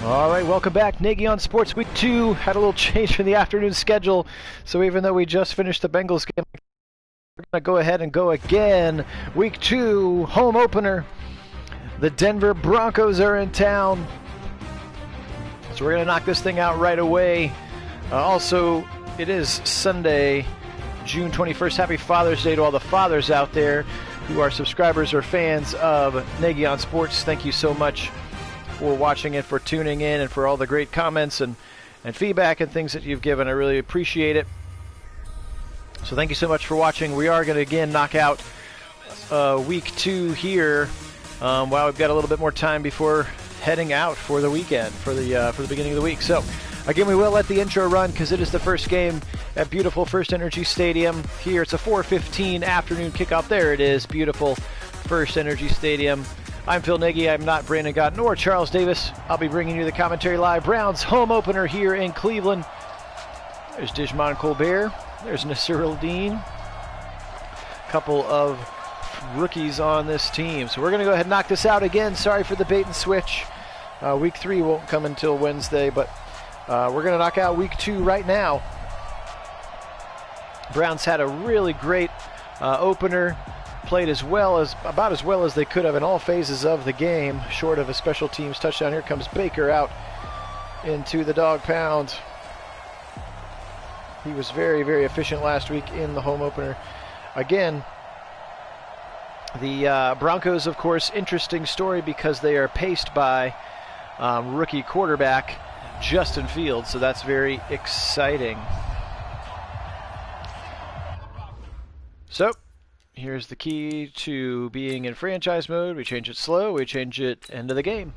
All right, welcome back. Nagy on Sports Week 2. Had a little change in the afternoon schedule, so even though we just finished the Bengals game, we're going to go ahead and go again. Week 2, home opener. The Denver Broncos are in town, so we're going to knock this thing out right away. Also, it is Sunday, June 21st. Happy Father's Day to all the fathers out there who are subscribers or fans of Nagy on Sports. Thank you so much for watching it, for tuning in, and for all the great comments and feedback and things that you've given. I really appreciate it. So thank you so much for watching. We are going to again knock out week 2 here while we've got a little bit more time before heading out for the weekend, for the beginning of the week. So again, we will let the intro run because it is the first game at beautiful First Energy Stadium here. It's a 4:15 afternoon kickoff. There it is, beautiful First Energy Stadium. I'm Phil Nagy. I'm not Brandon Gott nor Charles Davis. I'll be bringing you the commentary live. Browns home opener here in Cleveland. There's Dijmon Colbert. There's Nasir Al-Din. A couple of rookies on this team. So we're going to go ahead and knock this out again. Sorry for the bait and switch. Week 3 won't come until Wednesday, but we're going to knock out week 2 right now. Browns had a really great opener. Played about as well as they could have in all phases of the game, short of a special teams touchdown. Here comes Baker out into the dog pound. He was very, very efficient last week in the home opener. Again, the Broncos, of course, interesting story because they are paced by rookie quarterback Justin Fields, so that's very exciting. So here's the key to being in franchise mode. We change it slow, we change it end of the game.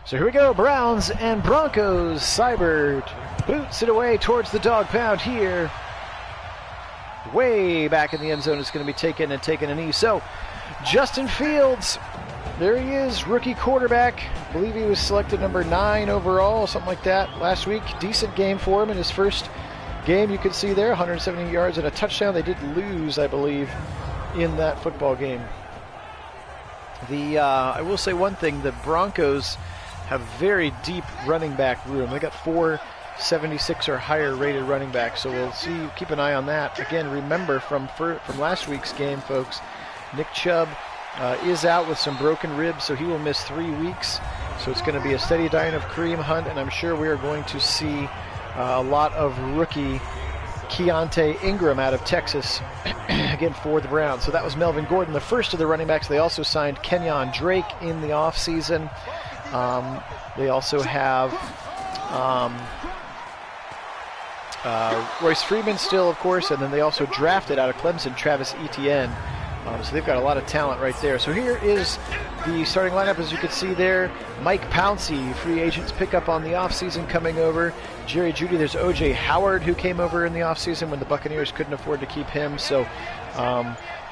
So here we go, Browns and Broncos. Cyber boots it away towards the dog pound here. Way back in the end zone, it's going to be taken a knee. So Justin Fields, there he is, rookie quarterback. I believe he was selected number 9 overall, something like that last week. Decent game for him in his first game. You can see there, 170 yards and a touchdown. They did lose, I believe, in that football game. I will say one thing, the Broncos have very deep running back room. They got 476 or higher rated running backs, so we'll see. Keep an eye on that. Again, remember from last week's game, folks, Nick Chubb is out with some broken ribs, so he will miss 3 weeks. So it's going to be a steady diet of Kareem Hunt, and I'm sure we are going to see a lot of rookie Keontae Ingram out of Texas again for the Browns. So that was Melvin Gordon, the first of the running backs. They also signed Kenyon Drake in the offseason. They also have Royce Freeman still, of course, and then they also drafted out of Clemson Travis Etienne. So they've got a lot of talent right there. So here is the starting lineup, as you can see there. Mike Pouncey, free agents pickup on the offseason coming over. Jerry Jeudy, there's O.J. Howard, who came over in the offseason when the Buccaneers couldn't afford to keep him. So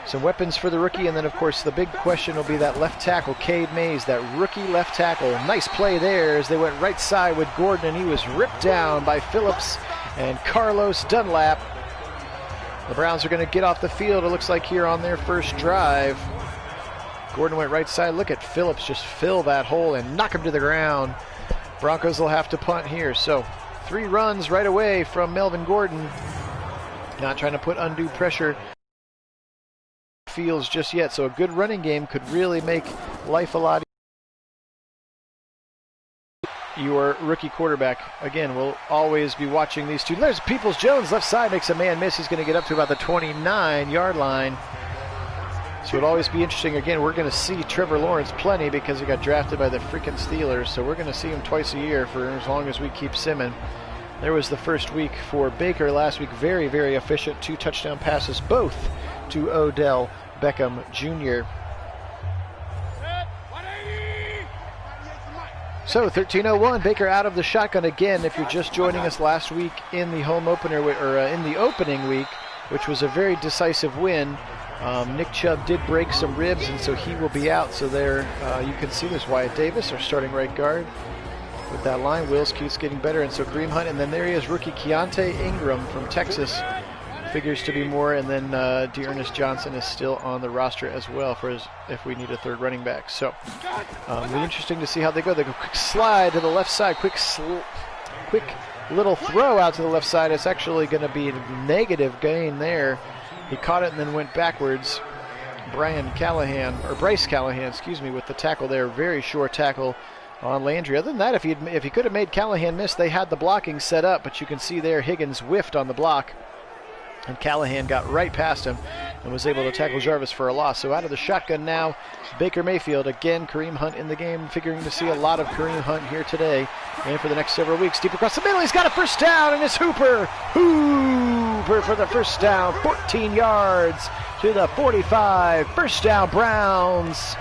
some weapons for the rookie. And then, of course, the big question will be that left tackle, Cade Mays, that rookie left tackle. Nice play there as they went right side with Gordon, and he was ripped down by Phillips and Carlos Dunlap. The Browns are going to get off the field, it looks like, here on their first drive. Gordon went right side. Look at Phillips just fill that hole and knock him to the ground. Broncos will have to punt here. So 3 runs right away from Melvin Gordon. Not trying to put undue pressure Fields just yet. So a good running game could really make life a lot easier. Your rookie quarterback. Again, we'll always be watching these two. There's Peoples-Jones, left side, makes a man miss. He's going to get up to about the 29-yard line. So it'll always be interesting. Again, we're going to see Trevor Lawrence plenty because he got drafted by the freaking Steelers. So we're going to see him twice a year for as long as we keep simming. There was the first week for Baker last week. Very, very efficient. 2 touchdown passes, both to Odell Beckham Jr. So 13:01, Baker out of the shotgun again. If you're just joining us last week in the home opener, or in the opening week, which was a very decisive win, Nick Chubb did break some ribs, and so he will be out. So there you can see there's Wyatt Davis, our starting right guard. With that line, Wills keeps getting better, and so Kareem Hunt, and then there he is, rookie Keontae Ingram from Texas figures to be more, and then Dearness Johnson is still on the roster as well for if we need a third running back. So it'll be interesting to see how they go. They go quick slide to the left side, quick little throw out to the left side. It's actually going to be a negative gain there. He caught it and then went backwards. Bryce Callahan, excuse me, with the tackle there. Very short tackle on Landry. Other than that, if he could have made Callahan miss, they had the blocking set up, but you can see there Higgins whiffed on the block, and Callahan got right past him and was able to tackle Jarvis for a loss. So out of the shotgun now, Baker Mayfield. Again, Kareem Hunt in the game. Figuring to see a lot of Kareem Hunt here today and for the next several weeks. Deep across the middle, he's got a first down, and it's Hooper for the first down. 14 yards to the 45. First down, Browns.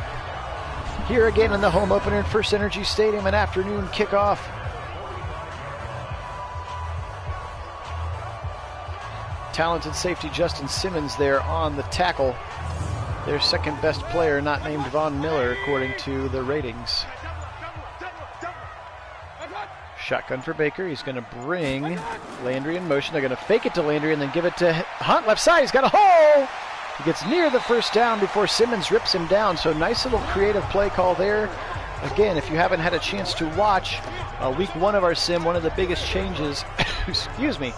Here again in the home opener at First Energy Stadium, an afternoon kickoff. Talented safety Justin Simmons there on the tackle. Their second best player, not named Von Miller, according to the ratings. Shotgun for Baker. He's going to bring Landry in motion. They're going to fake it to Landry and then give it to Hunt. Left side, he's got a hole. He gets near the first down before Simmons rips him down. So nice little creative play call there. Again, if you haven't had a chance to watch week 1 of our sim, one of the biggest changes, excuse me,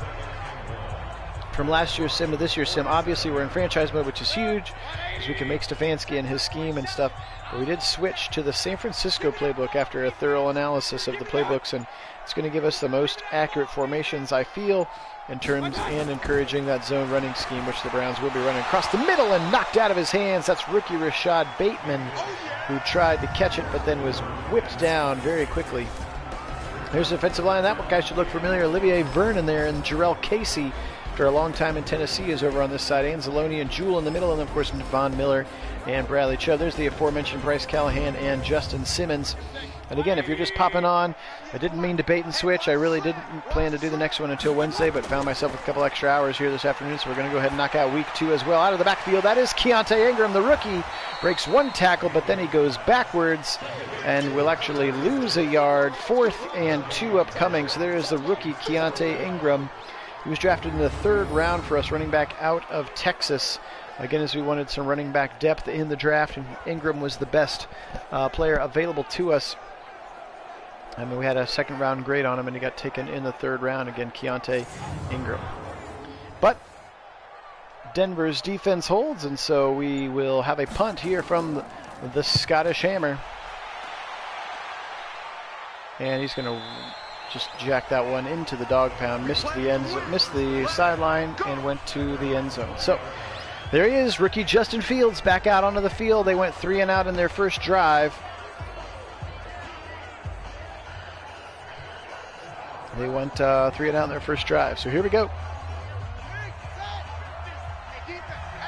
from last year's sim to this year's sim. Obviously, we're in franchise mode, which is huge, because we can make Stefanski and his scheme and stuff. But we did switch to the San Francisco playbook after a thorough analysis of the playbooks, and it's going to give us the most accurate formations, I feel, in terms and encouraging that zone running scheme, which the Browns will be running across the middle and knocked out of his hands. That's rookie Rashad Bateman, who tried to catch it but then was whipped down very quickly. There's the defensive line. That guy should look familiar. Olivier Vernon there, and Jarrell Casey, after a long time in Tennessee, is over on this side. Anzalone and Jewell in the middle, and of course Von Miller and Bradley Chubb. There's the aforementioned Bryce Callahan and Justin Simmons. And again, if you're just popping on, I didn't mean to bait and switch. I really didn't plan to do the next one until Wednesday, but found myself with a couple extra hours here this afternoon, so we're going to go ahead and knock out week 2 as well. Out of the backfield, that is Keontae Ingram, the rookie. Breaks one tackle, but then he goes backwards and will actually lose a yard. 4th and 2 upcoming. So there is the rookie Keontae Ingram. He was drafted in the 3rd round for us, running back out of Texas. Again, as we wanted some running back depth in the draft, and Ingram was the best player available to us. I mean, we had a 2nd round grade on him, and he got taken in the 3rd round. Again, Keontae Ingram. But Denver's defense holds, and so we will have a punt here from the Scottish Hammer. And he's going to just jack that one into the dog pound, missed the sideline, and went to the end zone. So there he is, rookie Justin Fields back out onto the field. They went 3 and out in their first drive. They went 3 and out in their first drive. So here we go.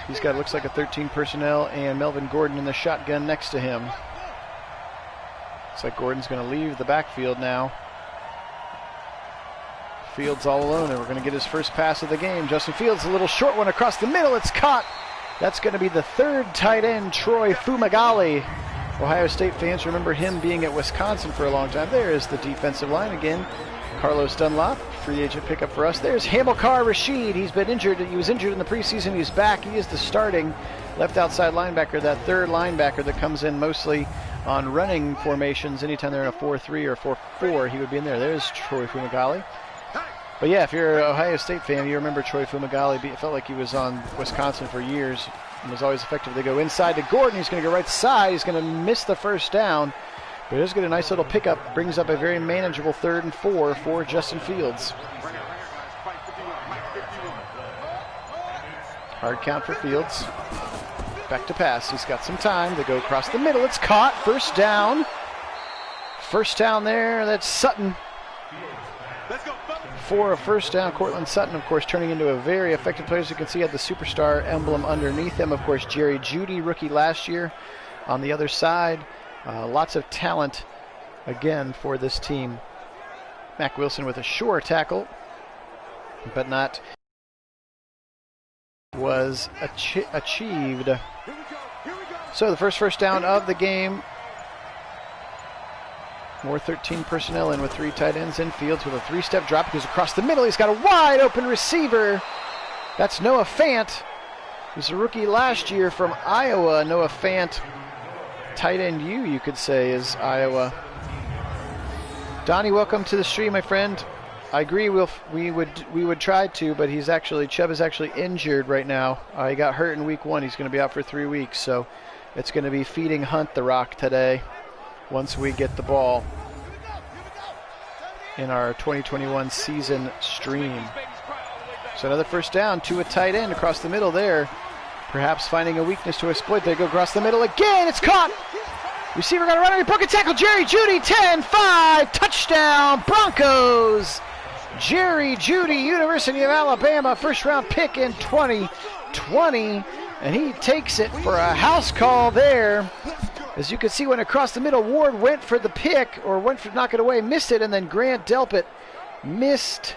He's got, looks like a 13 personnel, and Melvin Gordon in the shotgun next to him. Looks like Gordon's going to leave the backfield now. Fields all alone, and we're going to get his first pass of the game. Justin Fields, a little short one across the middle. It's caught. That's going to be the 3rd tight end, Troy Fumagalli. Ohio State fans remember him being at Wisconsin for a long time. There is the defensive line again. Carlos Dunlop, free agent pickup for us. There's Hamilcar Rashid. He's been injured. He was injured in the preseason. He's back. He is the starting left outside linebacker, that 3rd linebacker that comes in mostly on running formations. Anytime they're in a 4-3 or 4-4, he would be in there. There's Troy Fumagalli. But yeah, if you're an Ohio State fan, you remember Troy Fumagalli. It felt like he was on Wisconsin for years and was always effective. They go inside to Gordon. He's going to go right side. He's going to miss the first down. But he's got a nice little pickup. Brings up a very manageable 3rd and 4 for Justin Fields. Hard count for Fields. Back to pass. He's got some time to go across the middle. It's caught. First down. First down there. That's Sutton. For a first down, Cortland Sutton, of course, turning into a very effective player. As you can see, had the superstar emblem underneath him. Of course, Jerry Jeudy, rookie last year, on the other side. Lots of talent, again, for this team. Mack Wilson with a sure tackle, but not was achieved. So the first down of the game. More 13 personnel in with 3 tight ends in. Fields with a 3-step drop. He goes across the middle. He's got a wide open receiver. That's Noah Fant. He's a rookie last year from Iowa. Noah Fant, tight end you could say, is Iowa. Donnie, welcome to the stream, my friend. I agree. We would try to, but Chubb is actually injured right now. He got hurt in week 1. He's going to be out for 3 weeks, so it's going to be feeding Hunt the rock today once we get the ball in our 2021 season stream. So another first down to a tight end across the middle there. Perhaps finding a weakness to exploit. They go across the middle again. It's caught. Receiver got a runner. He broke a tackle. Jerry Jeudy, 10-5. Touchdown, Broncos. Jerry Jeudy, University of Alabama, first-round pick in 2020. And he takes it for a house call there. As you can see, when across the middle, Ward went for the pick, or went for knock it away, missed it, and then Grant Delpit missed.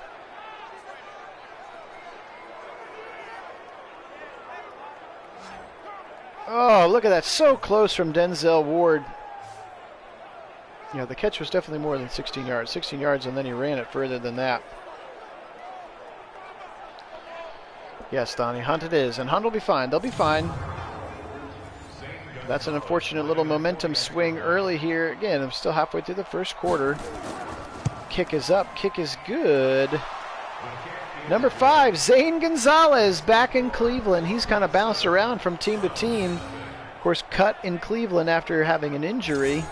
Oh, look at that. So close from Denzel Ward. Yeah, the catch was definitely more than 16 yards. 16 yards, and then he ran it further than that. Yes, Donnie, Hunt it is. And Hunt will be fine. They'll be fine. That's an unfortunate little momentum swing early here. Again, I'm still halfway through the first quarter. Kick is up. Kick is good. Number 5, Zane Gonzalez, back in Cleveland. He's kind of bounced around from team to team. Of course, cut in Cleveland after having an injury.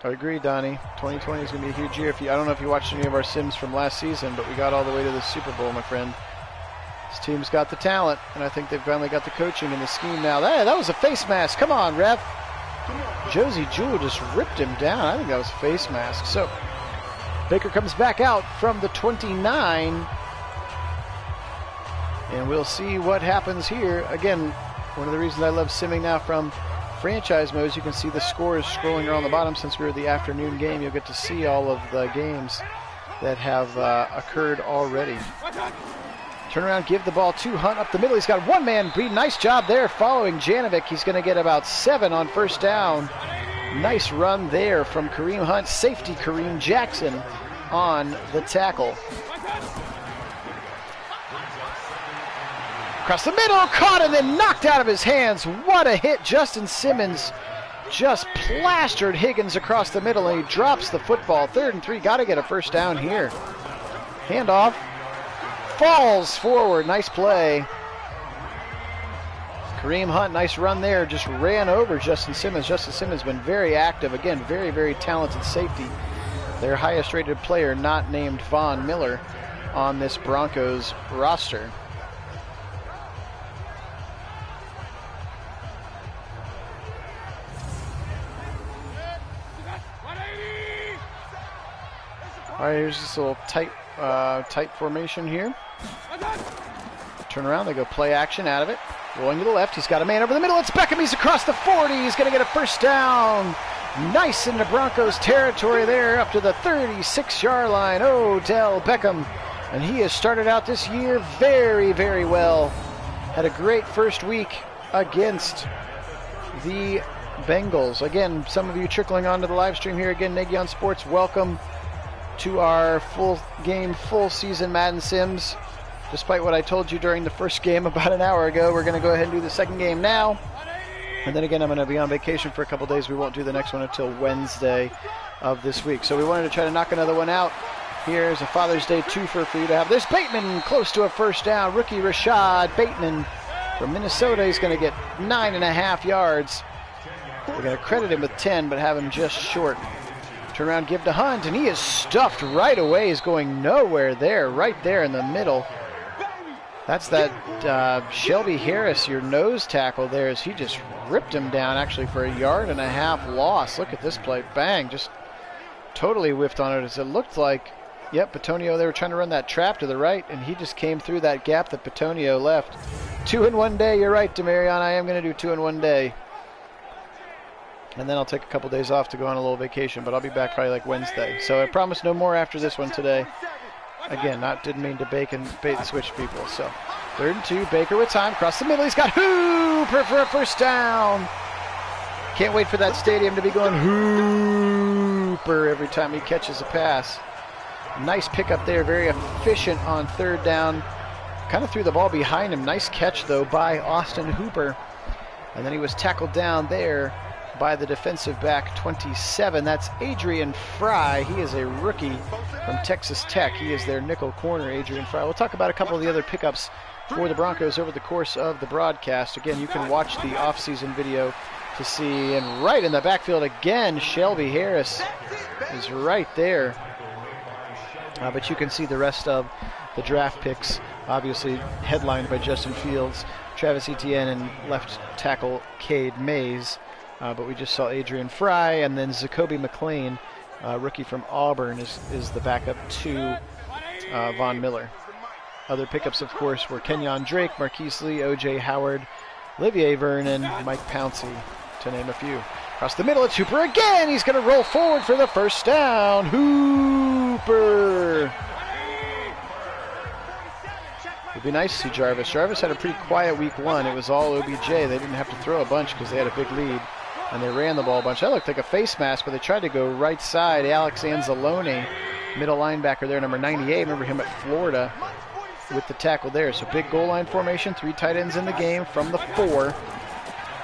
I agree, Donnie. 2020 is going to be a huge year. I don't know if you watched any of our sims from last season, but we got all the way to the Super Bowl, my friend. This team's got the talent, and I think they've finally got the coaching and the scheme now. That was a face mask. Come on, ref. Josie Jewell just ripped him down. I think that was a face mask. So Baker comes back out from the 29. And we'll see what happens here. Again, one of the reasons I love simming now from franchise mode is you can see the scores scrolling around the bottom. Since we're the afternoon game, you'll get to see all of the games that have occurred already. Turn around, give the ball to Hunt up the middle. He's got one man beat. Nice job there following Janovic. He's going to get about 7 on first down. Nice run there from Kareem Hunt. Safety Kareem Jackson on the tackle. Across the middle, caught and then knocked out of his hands. What a hit. Justin Simmons just plastered Higgins across the middle, and he drops the football. 3rd and 3. Got to get a first down here. Handoff. Falls forward. Nice play. Kareem Hunt, nice run there. Just ran over Justin Simmons. Justin Simmons has been very active. Again, very, very talented safety. Their highest rated player, not named Von Miller, on this Broncos roster. All right, here's this little tight formation here. Turn around, they go play action out of it. Rolling to the left, he's got a man over the middle. It's Beckham, he's across the 40. He's going to get a first down. Nice into Broncos territory there, up to the 36-yard line. Odell Beckham. And he has started out this year very, very well. Had a great first week against the Bengals. Again, some of you trickling onto the live stream here. Again, Nagy on Sports, welcome to our full game, full season Madden Sims. Despite what I told you during the first game about an hour ago, we're going to go ahead and do the second game now. And then again, I'm going to be on vacation for a couple days. We won't do the next one until Wednesday of this week. So we wanted to try to knock another one out. Here's a Father's Day twofer for you to have. There's Bateman close to a first down. Rookie Rashad Bateman from Minnesota. He's going to get 9.5 yards. We're going to credit him with 10, but have him just short. Turn around, give to Hunt, and he is stuffed right away. He's going nowhere there, right there in the middle. That's that Shelby Harris, your nose tackle there, as he just ripped him down actually for a 1.5 yard loss. Look at this play. Bang, just totally whiffed on it as it looked like, yep, Petonio, they were trying to run that trap to the right, and he just came through that gap that Petonio left. 2 in 1 day, you're right, Demarion. I am going to do 2 in 1 day. And then I'll take a couple days off to go on a little vacation, but I'll be back probably like Wednesday. So I promise no more after this one today. Again, didn't mean to bait and switch people. So 3rd and 2, Baker with time, across the middle. He's got Hooper for a first down. Can't wait for that stadium to be going Hooper. Hooper every time he catches a pass. Nice pickup there, very efficient on third down. Kind of threw the ball behind him. Nice catch, though, by Austin Hooper. And then he was tackled down there by the defensive back, 27. That's Adrian Fry. He is a rookie from Texas Tech. He is their nickel corner, Adrian Fry. We'll talk about a couple of the other pickups for the Broncos over the course of the broadcast. Again, you can watch the offseason video to see. And right in the backfield again, Shelby Harris is right there. But you can see the rest of the draft picks, obviously headlined by Justin Fields, Travis Etienne, and left tackle Cade Mays. But we just saw Adrian Fry, and then Zacoby McClain, rookie from Auburn, is the backup to Von Miller. Other pickups, of course, were Kenyon Drake, Marquise Lee, O.J. Howard, Olivier Vernon, Mike Pouncey, to name a few. Across the middle, it's Hooper again. He's going to roll forward for the first down. Hooper. It'd be nice to see Jarvis. Jarvis had a pretty quiet week one. It was all OBJ. They didn't have to throw a bunch because they had a big lead, and they ran the ball a bunch. That looked like a face mask, but they tried to go right side. Alex Anzalone, middle linebacker there, number 98. Remember him at Florida with the tackle there. So big goal line formation, 3 tight ends in the game from the 4.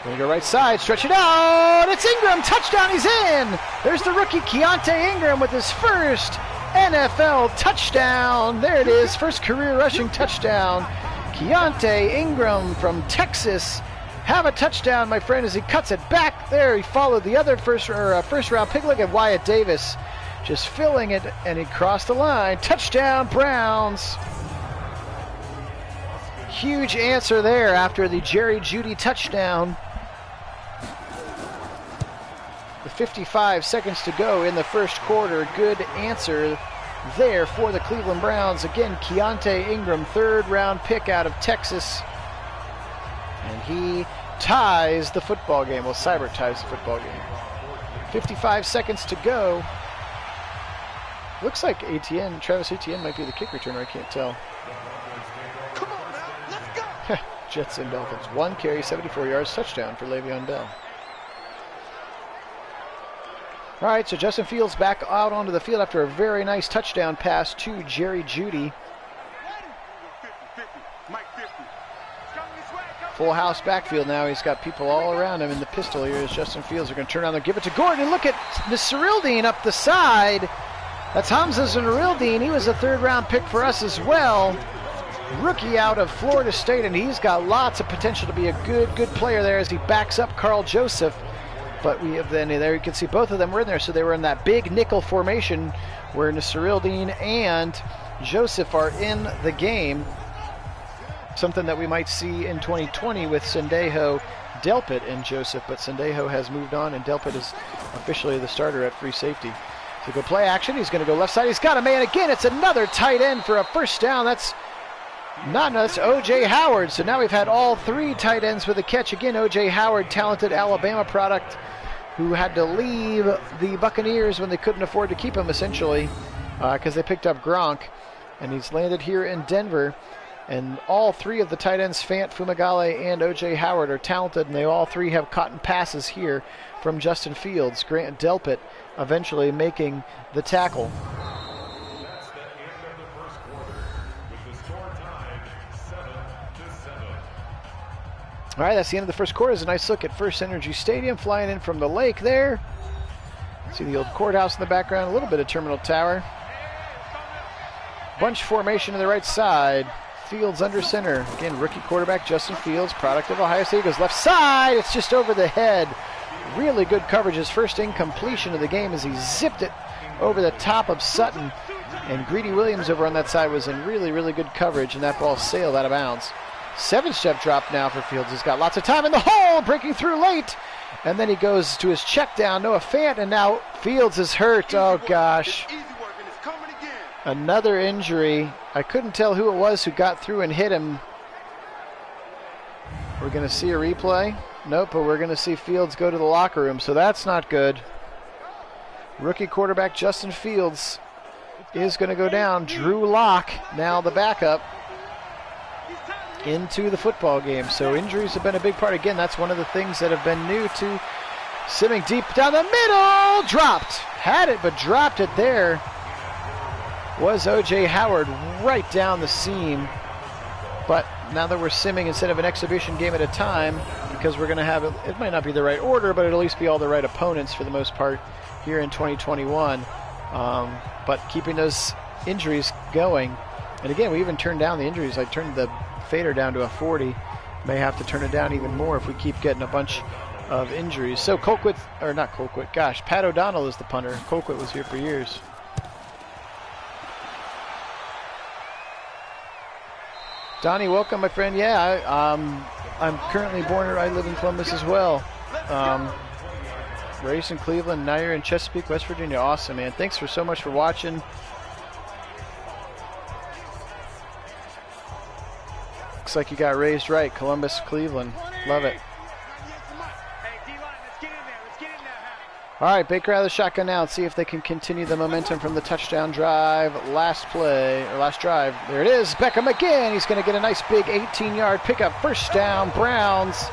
Going to go right side, stretch it out. It's Ingram, touchdown, he's in. There's the rookie Keontae Ingram with his first NFL touchdown. There it is, first career rushing touchdown. Keontae Ingram from Texas. Have a touchdown, my friend, as he cuts it back there. He followed the other first round pick. Look at Wyatt Davis just filling it, and he crossed the line. Touchdown, Browns. Huge answer there after the Jerry Jeudy touchdown. The 55 seconds to go in the first quarter. Good answer there for the Cleveland Browns. Again, Keontae Ingram, 3rd round pick out of Texas. And he ties the football game. Well, Seibert ties the football game. 55 seconds to go. Looks like Travis Etienne might be the kick returner. I can't tell. Jets and Dolphins. 1 carry, 74 yards, touchdown for Le'Veon Bell. All right, so Justin Fields back out onto the field after a very nice touchdown pass to Jerry Jeudy. Full house backfield now. He's got people all around him in the pistol here as Justin Fields are going to turn around and give it to Gordon. And look at Nasirildeen up the side. That's Hamza Nasirildeen. He was a 3rd round pick for us as well. Rookie out of Florida State, and he's got lots of potential to be a good player there as he backs up Carl Joseph. But we have then there you can see both of them were in there, so they were in that big nickel formation where Nasirildeen and Joseph are in the game. Something that we might see in 2020 with Sendejo, Delpit, and Joseph, but Sendejo has moved on, and Delpit is officially the starter at free safety. So go play action. He's going to go left side. He's got a man again. It's another tight end for a first down. That's O.J. Howard. So now we've had all 3 tight ends with a catch. Again, O.J. Howard, talented Alabama product who had to leave the Buccaneers when they couldn't afford to keep him, essentially, because they picked up Gronk. And he's landed here in Denver. And all 3 of the tight ends, Fant, Fumagale, and O.J. Howard, are talented, and they all 3 have caught passes here from Justin Fields. Grant Delpit eventually making the tackle. All right, that's the end of the first quarter. It's a nice look at First Energy Stadium, flying in from the lake there. See the old courthouse in the background, a little bit of Terminal Tower. Bunch formation to the right side. Fields under center. Again, rookie quarterback Justin Fields, product of Ohio State, goes left side. It's just over the head. Really good coverage. His first incompletion of the game as he zipped it over the top of Sutton. And Greedy Williams over on that side was in really good coverage, and that ball sailed out of bounds. 7-step drop now for Fields. He's got lots of time in the hole, breaking through late. And then he goes to his check down, Noah Fant, and now Fields is hurt. Oh, gosh. Another injury. I couldn't tell who it was who got through and hit him. We're going to see a replay. Nope, but we're going to see Fields go to the locker room, so that's not good. Rookie quarterback Justin Fields is going to go down. Drew Lock, now the backup, into the football game. So injuries have been a big part. Again, that's one of the things that have been new to Simming. Deep down the middle, dropped. had it but dropped it there was O.J. Howard right down the seam. But now that we're simming instead of an exhibition game at a time, because we're going to have, it might not be the right order, but it'll at least be all the right opponents for the most part here in 2021. But keeping those injuries going. And again, we even turned down the injuries. I turned the fader down to a 40. May have to turn it down even more if we keep getting a bunch of injuries. So Colquitt, or not Colquitt, gosh, Pat O'Donnell is the punter. Colquitt was here for years. Donnie, welcome, my friend. Yeah, I'm currently born, I live in Columbus as well. Raised in Cleveland, now you're in Chesapeake, West Virginia. Awesome, man. Thanks for so much for watching. Looks like you got raised right, Columbus, Cleveland. Love it. All right, Baker out of the shotgun now. Let's see if they can continue the momentum from the touchdown drive. Last drive. There it is. Beckham again. He's going to get a nice big 18-yard pickup. First down, Browns.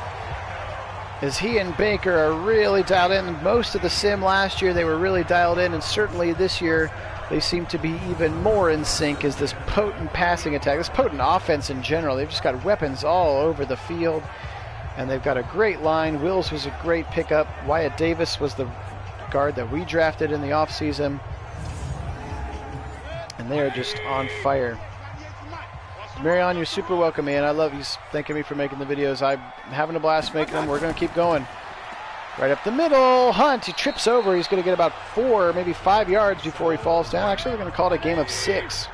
As he and Baker are really dialed in. Most of the sim last year, they were really dialed in, and certainly this year, they seem to be even more in sync as this potent passing attack, this potent offense in general. They've just got weapons all over the field, and they've got a great line. Wills was a great pickup. Wyatt Davis was the guard that we drafted in the offseason, and they are just on fire. Marion, you're super welcome, man. I love you. Thanking me for making the videos. I'm having a blast making them. We're going to keep going. Right up the middle, Hunt, he trips over. He's going to get about 4, maybe 5 yards before he falls down. Actually, they're going to call it a game of 6.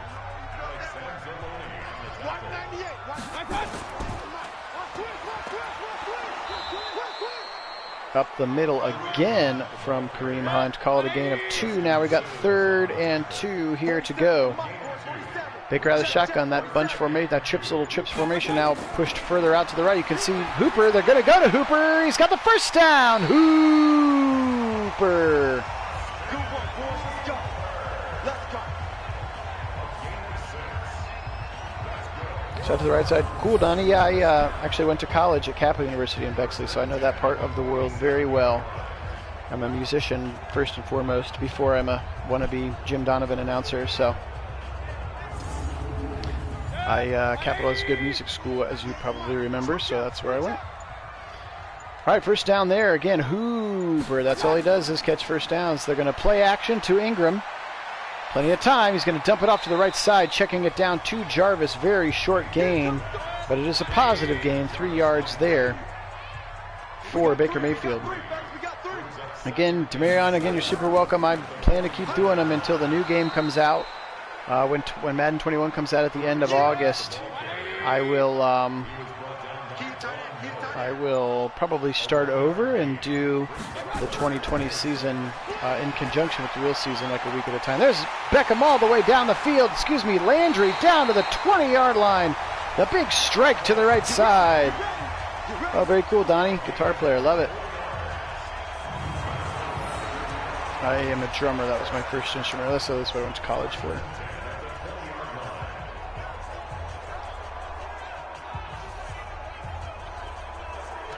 Up the middle again from Kareem Hunt. Call it a gain of 2. Now we got 3rd and 2 here to go. Baker out of the shotgun, that bunch formation, that little trips formation now pushed further out to the right. You can see Hooper. They're going to go to Hooper. He's got the first down. Hooper. So to the right side. Cool, Donnie. Yeah, I actually went to college at Capital University in Bexley, so I know that part of the world very well. I'm a musician first and foremost before I'm a wannabe Jim Donovan announcer, so Capital has a good music school, as you probably remember, so that's where I went. All right, first down there. Again, Hooper. That's all he does is catch first downs. They're going to play action to Ingram. Plenty of time. He's going to dump it off to the right side, checking it down to Jarvis. Very short gain, but it is a positive gain. 3 yards there for Baker Mayfield. Again, Demarion, again, you're super welcome. I plan to keep doing them until the new game comes out. When Madden 21 comes out at the end of August, I will probably start over and do the 2020 season in conjunction with the real season, like a week at a time. There's Beckham all the way down the field. Landry down to the 20-yard line. The big strike to the right side. Oh, very cool, Donnie. Guitar player. Love it. I am a drummer. That was my first instrument. That's what I went to college for.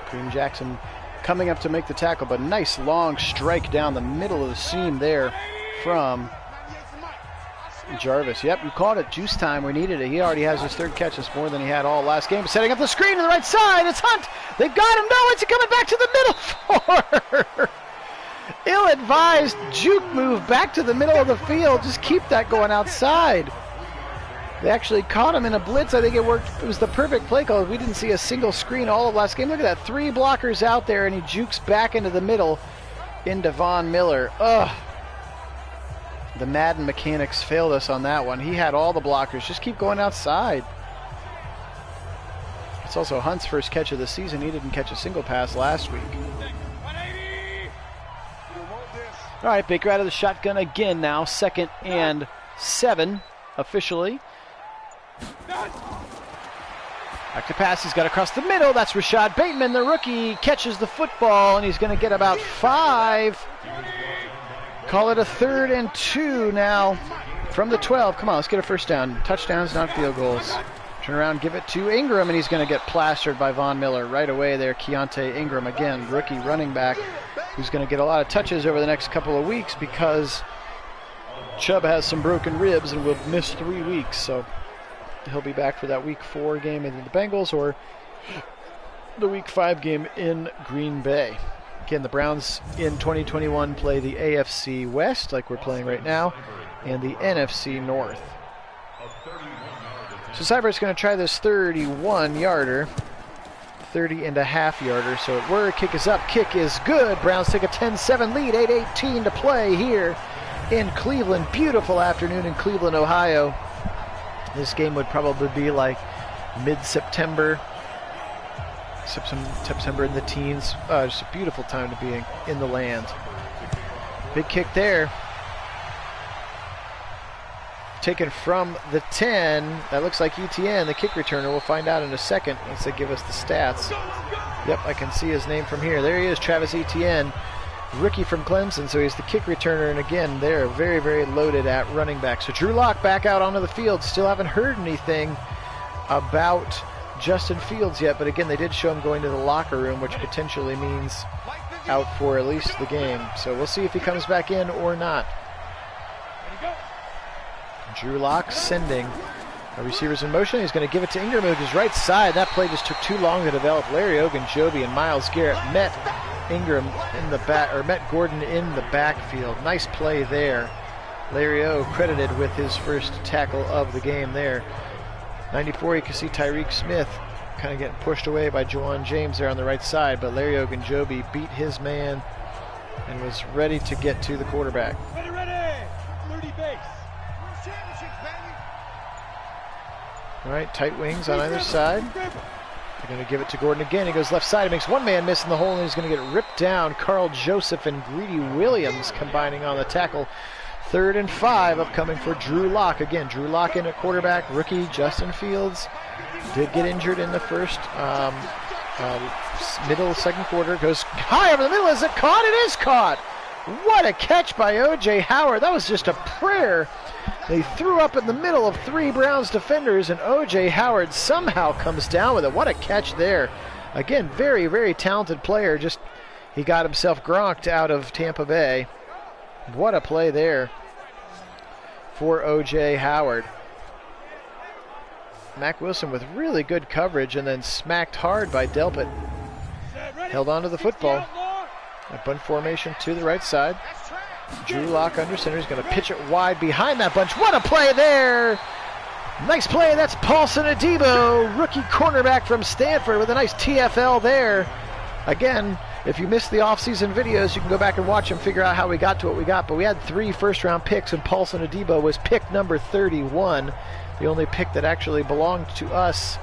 Kareem Jackson coming up to make the tackle, but nice long strike down the middle of the seam there from Jarvis. Yep, you called it. Juice time. We needed it. He already has his 3rd catch. It's more than he had all last game. Setting up the screen to the right side. It's Hunt. They've got him. No, it's coming back to the middle for ill-advised juke move back to the middle of the field. Just keep that going outside. They actually caught him in a blitz. I think it worked. It was the perfect play call. We didn't see a single screen all of last game. Look at that. 3 blockers out there, and he jukes back into the middle into Von Miller. Ugh. The Madden mechanics failed us on that one. He had all the blockers. Just keep going outside. It's also Hunt's first catch of the season. He didn't catch a single pass last week. All right, Baker out of the shotgun again now. 2nd and 7 officially. Back to pass, he's got across the middle. That's Rashad Bateman, the rookie, catches the football, and he's going to get about 5. Call it a 3rd and 2 now from the 12. Come on, let's get a first down. Touchdowns, not field goals. Turn around, give it to Ingram, and he's going to get plastered by Von Miller right away there. Keontae Ingram, again, rookie running back. who's going to get a lot of touches over the next couple of weeks because Chubb has some broken ribs and will miss 3 weeks. So he'll be back for that Week 4 game in the Bengals or the Week 5 game in Green Bay. Again, the Browns in 2021 play the AFC West, like we're playing right now, and the NFC North. So Cybert's going to try this 31-yarder, 30.5-yarder. So it were, kick is up, kick is good. Browns take a 10-7 lead, 8:18 to play here in Cleveland. Beautiful afternoon in Cleveland, Ohio. This game would probably be like mid-September, September in the teens. Just a beautiful time to be in the land. Big kick there. Taken from the 10. That looks like ETN, the kick returner. We'll find out in a second once they give us the stats. Yep, I can see his name from here. There he is, Travis Etienne, rookie from Clemson. So he's the kick returner, and again, they're very, very loaded at running back. So Drew Lock back out onto the field. Still haven't heard anything about Justin Fields yet, but again, they did show him going to the locker room, which potentially means out for at least the game. So we'll see if he comes back in or not. Drew Lock sending receivers in motion. He's going to give it to Ingram, who goes right side. That play just took too long to develop. Larry Ogunjobi and Myles Garrett met Ingram in the back, or met Gordon in the backfield. Nice play there. Larry O credited with his first tackle of the game there. 94, you can see Tyreek Smith kind of getting pushed away by Juwan James there on the right side, but Larry Ogunjobi beat his man and was ready to get to the quarterback. Ready, 30 base. All right, tight wings on either side. They're going to give it to Gordon again. He goes left side. He makes one man miss in the hole, and he's going to get ripped down. Carl Joseph and Greedy Williams combining on the tackle. 3rd and 5 upcoming for Drew Lock. Again, Drew Lock in at quarterback. Rookie Justin Fields did get injured in the first middle second quarter. Goes high over the middle. Is it caught? It is caught. What a catch by O.J. Howard. That was just a prayer. They threw up in the middle of 3 Browns defenders, and O.J. Howard somehow comes down with it. What a catch there. Again, very, very talented player. Just he got himself gronked out of Tampa Bay. What a play there for O.J. Howard. Mack Wilson with really good coverage and then smacked hard by Delpit. Held on to the football. A bunt formation to the right side. Drew Lock under center. He's going to pitch it wide behind that bunch. What a play there! Nice play. That's Paulson Adebo, rookie cornerback from Stanford, with a nice TFL there. Again, if you missed the offseason videos, you can go back and watch them, figure out how we got to what we got. But we had 3 first-round picks, and Paulson Adebo was pick number 31, the only pick that actually belonged to us.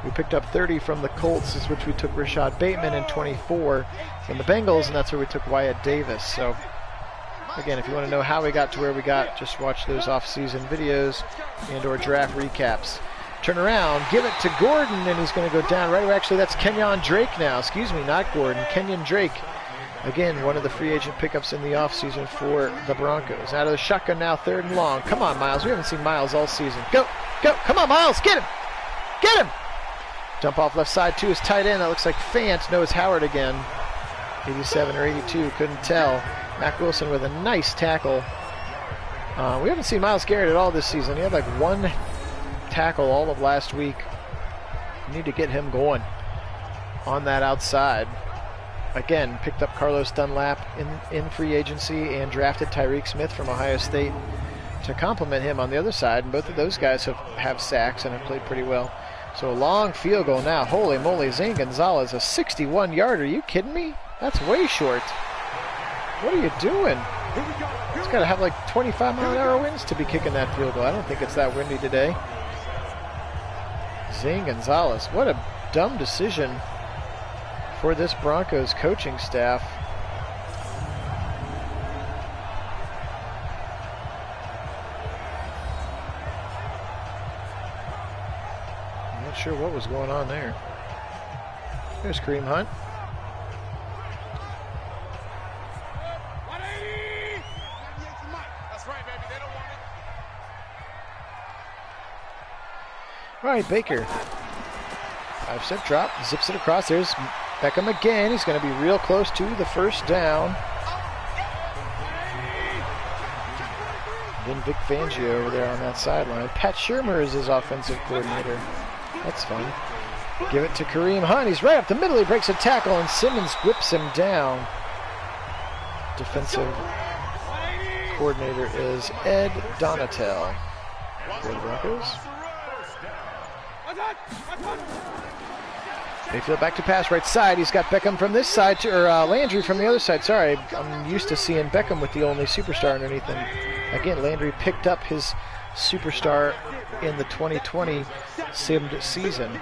We picked up 30 from the Colts, which we took Rashad Bateman, and 24 from the Bengals, and that's where we took Wyatt Davis. So, again, if you want to know how we got to where we got, just watch those off-season videos and or draft recaps. Turn around, give it to Gordon, and he's going to go down right away. Actually, that's Kenyon Drake now. Excuse me, not Gordon. Kenyon Drake. Again, one of the free agent pickups in the offseason for the Broncos. Out of the shotgun now, 3rd and long. Come on, Myles. We haven't seen Myles all season. Go, go. Come on, Myles. Get him. Get him. Jump off left side to his tight end. That looks like Fant. No, it's Howard again. 87 or 82, couldn't tell. Mack Wilson with a nice tackle. We haven't seen Myles Garrett at all this season. He had like 1 tackle all of last week. We need to get him going on that outside. Again, picked up Carlos Dunlap in free agency and drafted Tyreek Smith from Ohio State to complement him on the other side. And both of those guys have sacks and have played pretty well. So a long field goal now. Holy moly, Zane Gonzalez, a 61-yarder. Are you kidding me? That's way short. What are you doing? He's got to have like 25-mile-an-hour winds to be kicking that field goal. I don't think it's that windy today. Zane Gonzalez, what a dumb decision for this Broncos coaching staff. I'm not sure what was going on there. There's Kareem Hunt. All right, Baker. 5-step drop, zips it across. There's Beckham again. He's going to be real close to the first down. Then Vic Fangio over there on that sideline. Pat Shurmur is his offensive coordinator. That's fun. Give it to Kareem Hunt. He's right up the middle. He breaks a tackle, and Simmons whips him down. Defensive coordinator is Ed Donatel for the Broncos. Mayfield back to pass, right side. He's got Beckham from this side, or Landry from the other side. Sorry, I'm used to seeing Beckham with the only superstar underneath him. Again, Landry picked up his superstar in the 2020 simmed season.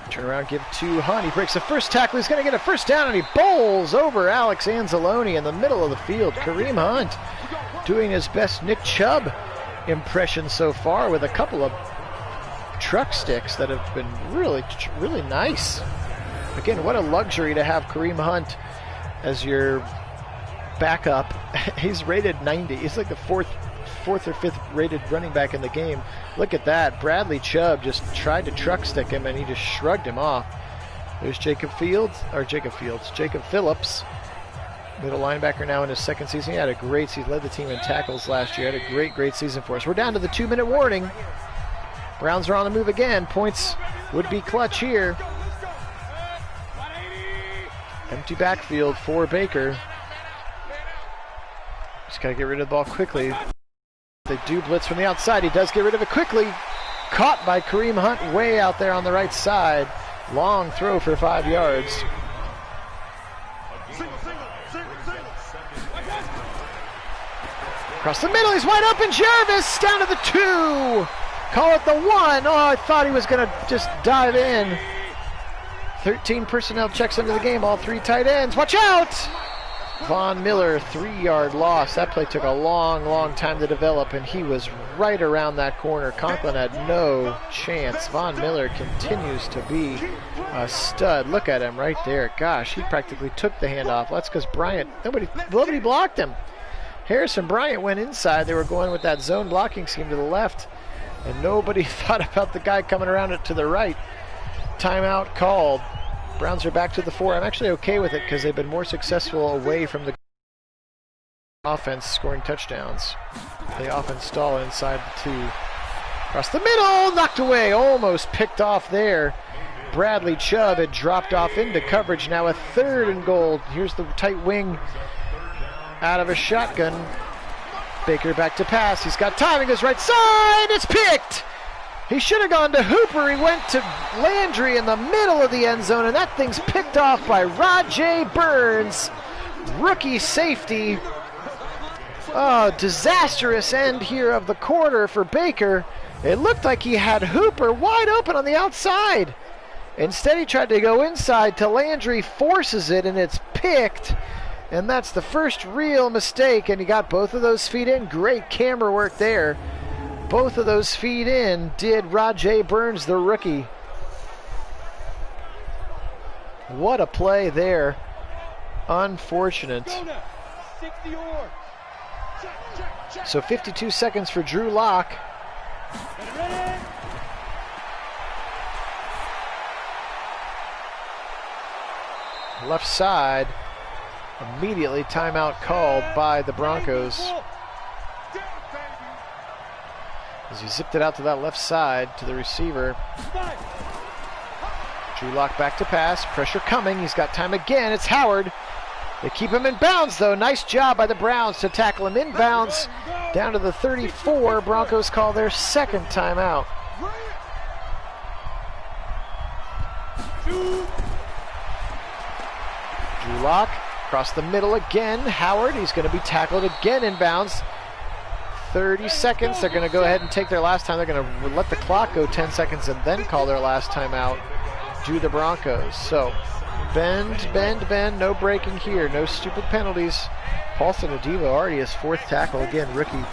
Turn around, give to Hunt. He breaks the first tackle. He's going to get a first down, and he bowls over Alex Anzalone in the middle of the field. Kareem Hunt doing his best Nick Chubb impression so far with a couple of truck sticks that have been really, really nice. Again, what a luxury to have Kareem Hunt as your backup. He's rated 90. He's like the fourth or fifth rated running back in the game. Look at that. Bradley Chubb just tried to truck stick him, and he just shrugged him off. There's Jacob Phillips, middle linebacker now in his second season. He had a great season, led the team in tackles last year. Had a great season for us. We're down to the 2-minute warning. Browns are on the move again. Points would be clutch here. Empty backfield for Baker. Just got to get rid of the ball quickly. They do blitz from the outside. He does get rid of it quickly. Caught by Kareem Hunt way out there on the right side. Long throw for 5 yards. Across the middle, he's wide open. Jarvis down to the 2. Call it the 1. Oh, I thought he was going to just dive in. 13 personnel checks into the game. All 3 tight ends. Watch out! Von Miller, 3-yard loss. That play took a long time to develop, and he was right around that corner. Conklin had no chance. Von Miller continues to be a stud. Look at him right there. Gosh, he practically took the handoff. That's because Bryant, nobody blocked him. Harrison Bryant went inside. They were going with that zone blocking scheme to the left, and nobody thought about the guy coming around it to the right. Timeout called. Browns are back to the 4. I'm actually okay with it because they've been more successful away from the offense, scoring touchdowns. They often stall inside the 2. Across the middle, knocked away, almost picked off there. Bradley Chubb had dropped off into coverage. Now a 3rd and goal. Here's the tight wing out of a shotgun. Baker back to pass. He's got time. He goes right side. It's picked. He should have gone to Hooper. He went to Landry in the middle of the end zone, and that thing's picked off by Rajay Burns, rookie safety. Oh, disastrous end here of the quarter for Baker. It looked like he had Hooper wide open on the outside. Instead, he tried to go inside to Landry, forces it, and it's picked. And that's the first real mistake, and he got both of those feet in. Great camera work there. Both of those feet in did Rajay Burns, the rookie. What a play there. Unfortunate. So 52 seconds for Drew Lock. Left side. Immediately timeout called by the Broncos. As he zipped it out to that left side to the receiver. Drew Lock back to pass. Pressure coming. He's got time again. It's Howard. They keep him in bounds, though. Nice job by the Browns to tackle him in bounds. Down to the 34. Broncos call their 2nd timeout. Drew Lock across the middle again. Howard. He's going to be tackled again in bounds. 30 seconds. They're going to go ahead and take their last time. They're going to let the clock go 10 seconds and then call their last timeout. Do the Broncos. So bend, no breaking here. No stupid penalties. Paulson Adebo already his 4th tackle. Again, rookie.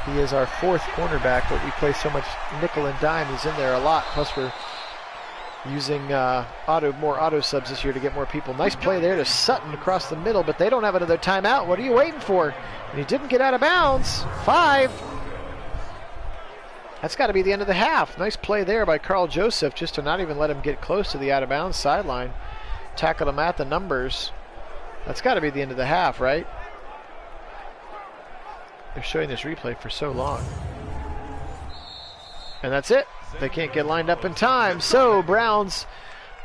He is our 4th cornerback, but we play so much nickel and dime. He's in there a lot. Plus we're using more auto subs this year to get more people. Nice play there to Sutton across the middle, but they don't have another timeout. What are you waiting for? And he didn't get out of bounds. 5. That's got to be the end of the half. Nice play there by Carl Joseph just to not even let him get close to the out-of-bounds sideline. Tackled him at the numbers. That's got to be the end of the half, right? They're showing this replay for so long. And that's it. They can't get lined up in time. So Browns,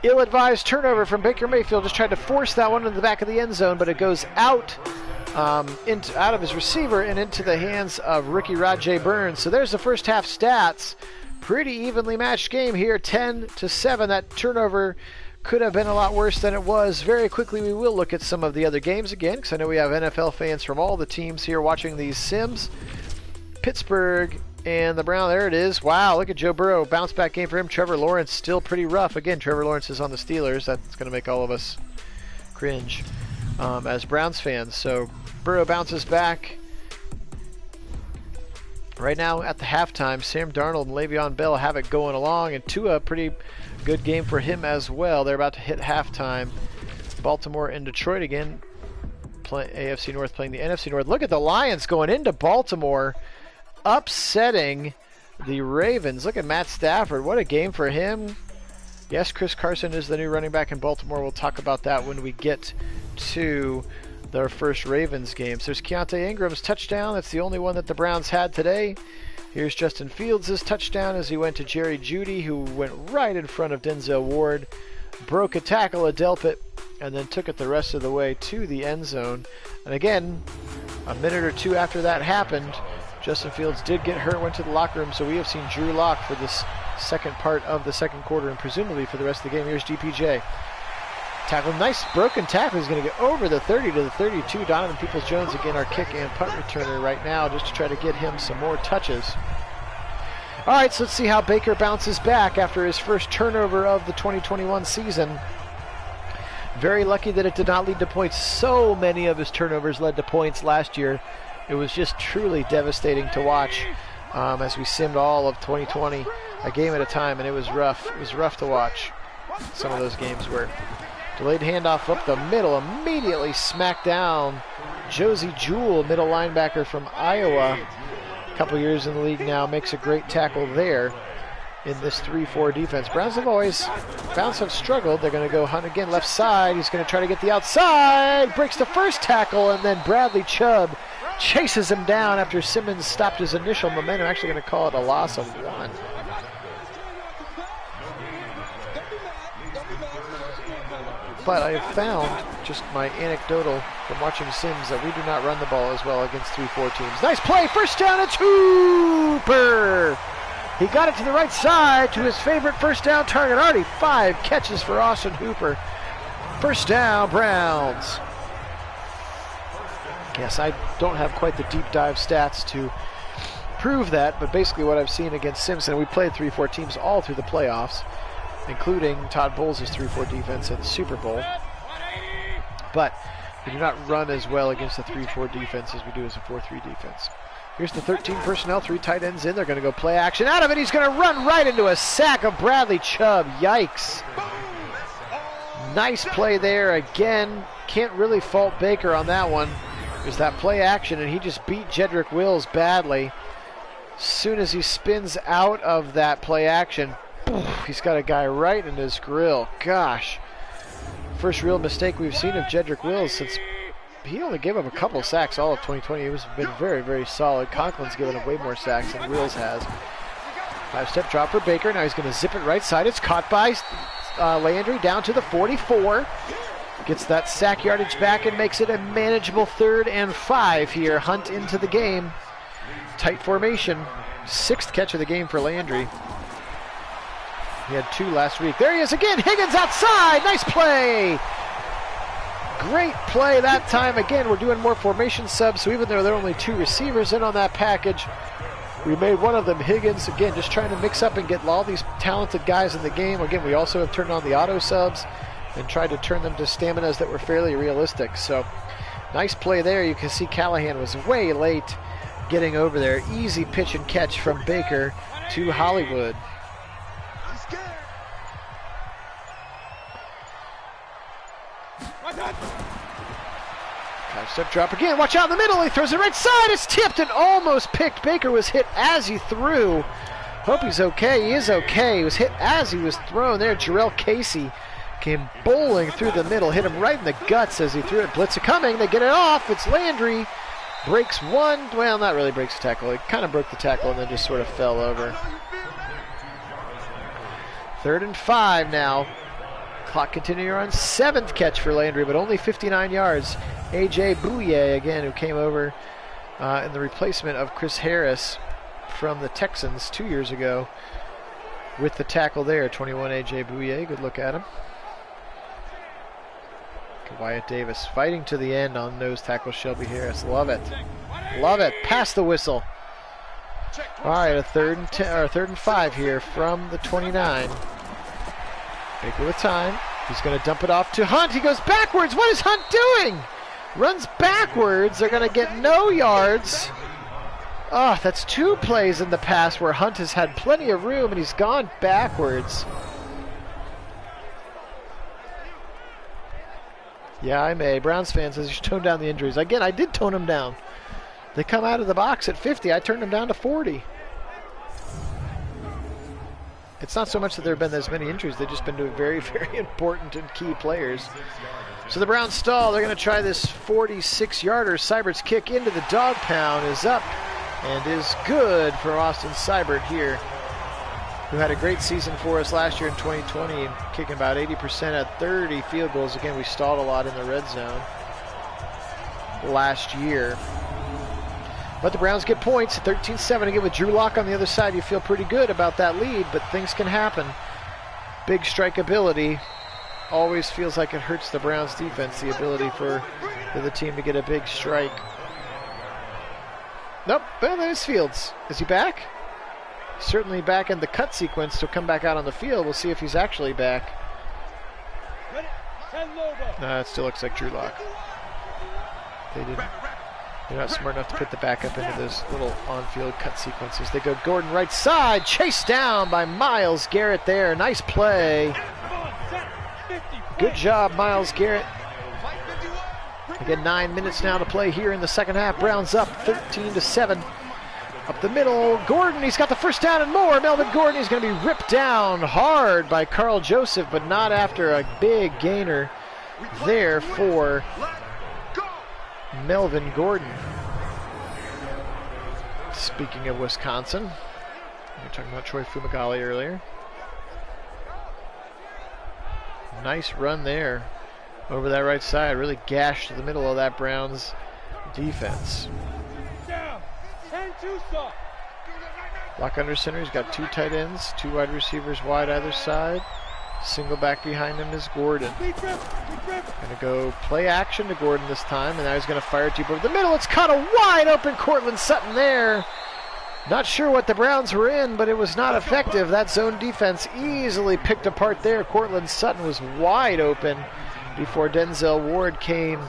ill-advised turnover from Baker Mayfield. Just tried to force that one into the back of the end zone, but it goes out out of his receiver and into the hands of rookie Rajay Burns. So there's the first half stats. Pretty evenly matched game here, 10-7. That turnover could have been a lot worse than it was. Very quickly, we will look at some of the other games again, because I know we have NFL fans from all the teams here watching these sims. Pittsburgh and the Brown, there it is. Wow, look at Joe Burrow. Bounce back game for him. Trevor Lawrence still pretty rough. Again, Trevor Lawrence is on the Steelers. That's going to make all of us cringe as Browns fans. So Burrow bounces back. Right now at the halftime, Sam Darnold and Le'Veon Bell have it going along, and Tua, pretty good game for him as well. They're about to hit halftime. Baltimore and Detroit again. AFC North playing the NFC North. Look at the Lions going into Baltimore, upsetting the Ravens. Look at Matt Stafford. What a game for him. Yes, Chris Carson is the new running back in Baltimore. We'll talk about that when we get to their first Ravens games. There's Keontae Ingram's touchdown. That's the only one that the Browns had today. Here's Justin Fields' touchdown as he went to Jerry Jeudy, who went right in front of Denzel Ward, broke a tackle, a delpit, and then took it the rest of the way to the end zone. And again, a minute or two after that happened, Justin Fields did get hurt, went to the locker room, so we have seen Drew Lock for this second part of the second quarter and presumably for the rest of the game. Here's DPJ. Tackle, nice broken tackle. He's going to get over the 30 to the 32. Donovan Peoples-Jones, again, our kick and punt returner right now, just to try to get him some more touches. All right, so let's see how Baker bounces back after his first turnover of the 2021 season. Very lucky that it did not lead to points. So many of his turnovers led to points last year. It was just truly devastating to watch as we simmed all of 2020, a game at a time, and it was rough. It was rough to watch. Some of those games were. Delayed handoff up the middle, immediately smacked down Josie Jewell, middle linebacker from Iowa. A couple years in the league now, makes a great tackle there in this 3-4 defense. Browns have struggled. They're going to go hunt again, left side. He's going to try to get the outside, breaks the first tackle, and then Bradley Chubb chases him down after Simmons stopped his initial momentum. Actually going to call it a loss of 1. But I have found, just my anecdotal from watching Sims, that we do not run the ball as well against 3-4 teams. Nice play, first down, it's Hooper! He got it to the right side to his favorite first down target. Already 5 catches for Austin Hooper. First down, Browns. Yes, I don't have quite the deep dive stats to prove that, but basically what I've seen against Simpson, we played 3-4 teams all through the playoffs, including Todd Bowles' 3-4 defense at the Super Bowl. But we do not run as well against the 3-4 defense as we do as a 4-3 defense. Here's the 13 personnel, 3 tight ends in. They're going to go play action out of it. He's going to run right into a sack of Bradley Chubb. Yikes. Nice play there. Again, can't really fault Baker on that one. There's that play action, and he just beat Jedrick Wills badly. As soon as he spins out of that play action, he's got a guy right in his grill. Gosh. First real mistake we've seen of Jedrick Wills since he only gave up a couple sacks all of 2020. He's been very, very solid. Conklin's given up way more sacks than Wills has. 5-step drop for Baker. Now he's going to zip it right side. It's caught by Landry down to the 44. Gets that sack yardage back and makes it a manageable 3rd and 5 here. Hunt into the game. Tight formation. 6th catch of the game for Landry. He had 2 last week. There he is again. Higgins outside. Nice play. Great play that time. Again, we're doing more formation subs, so even though there are only 2 receivers in on that package, we made one of them Higgins. Again, just trying to mix up and get all these talented guys in the game. Again, we also have turned on the auto subs and tried to turn them to staminas that were fairly realistic. So, nice play there. You can see Callahan was way late getting over there. Easy pitch and catch from Baker to Hollywood. 5-step drop again. Watch out in the middle. He throws it right side. It's tipped and almost picked. Baker was hit as he threw. Hope he's okay. He is okay. He was hit as he was thrown there. Jarrell Casey came bowling through the middle, hit him right in the guts as he threw it. Blitz coming. They get it off. It's Landry. Breaks one. Well, not really breaks the tackle. He kind of broke the tackle and then just sort of fell over. 3rd and 5 now. Clock continuing on. 7th catch for Landry, but only 59 yards. A.J. Bouye, again, who came over in the replacement of Chris Harris from the Texans 2 years ago with the tackle there. 21 A.J. Bouye. Good look at him. Wyatt Davis fighting to the end on nose tackle Shelby Harris. Love it. Love it. Pass the whistle. All right, a 3rd and 5 here from the 29. Baker with time. He's going to dump it off to Hunt. He goes backwards. What is Hunt doing? Runs backwards. They're going to get no yards. Oh, that's 2 plays in the pass where Hunt has had plenty of room and he's gone backwards. Yeah, I'm a Browns fan, says you should tone down the injuries. Again, I did tone them down. They come out of the box at 50. I turned them down to 40. It's not so much that there have been as many injuries. They've just been to very, very important and key players. So the Browns stall. They're going to try this 46-yarder. Seibert's kick into the dog pound is up and is good for Austin Seibert here, who had a great season for us last year in 2020, kicking about 80% at 30 field goals. Again, we stalled a lot in the red zone last year. But the Browns get points, 13-7. Again, with Drew Lock on the other side, you feel pretty good about that lead, but things can happen. Big strikeability always feels like it hurts the Browns defense, the ability for the team to get a big strike. Nope, well, there's Fields. Is he back? Certainly back in the cut sequence to come back out on the field. We'll see if he's actually back. It still looks like Drew Lock. They're not smart enough to put the backup into those little on-field cut sequences. They go Gordon right side, chased down by Myles Garrett there. Nice play. Good job, Myles Garrett. Again, 9 minutes now to play here in the second half. Browns up 13-7. Up the middle, Gordon, he's got the first down and more. Melvin Gordon, he's going to be ripped down hard by Carl Joseph, but not after a big gainer there for Melvin Gordon. Speaking of Wisconsin, we were talking about Troy Fumagalli earlier. Nice run there over that right side. Really gashed the middle of that Browns defense. Lock under center. He's got 2 tight ends, 2 wide receivers wide either side. Single back behind him is Gordon. Going to go play action to Gordon this time, and now he's going to fire deep over the middle. It's caught a wide open Cortland Sutton there. Not sure what the Browns were in, but it was not effective. That zone defense easily picked apart there. Cortland Sutton was wide open before Denzel Ward came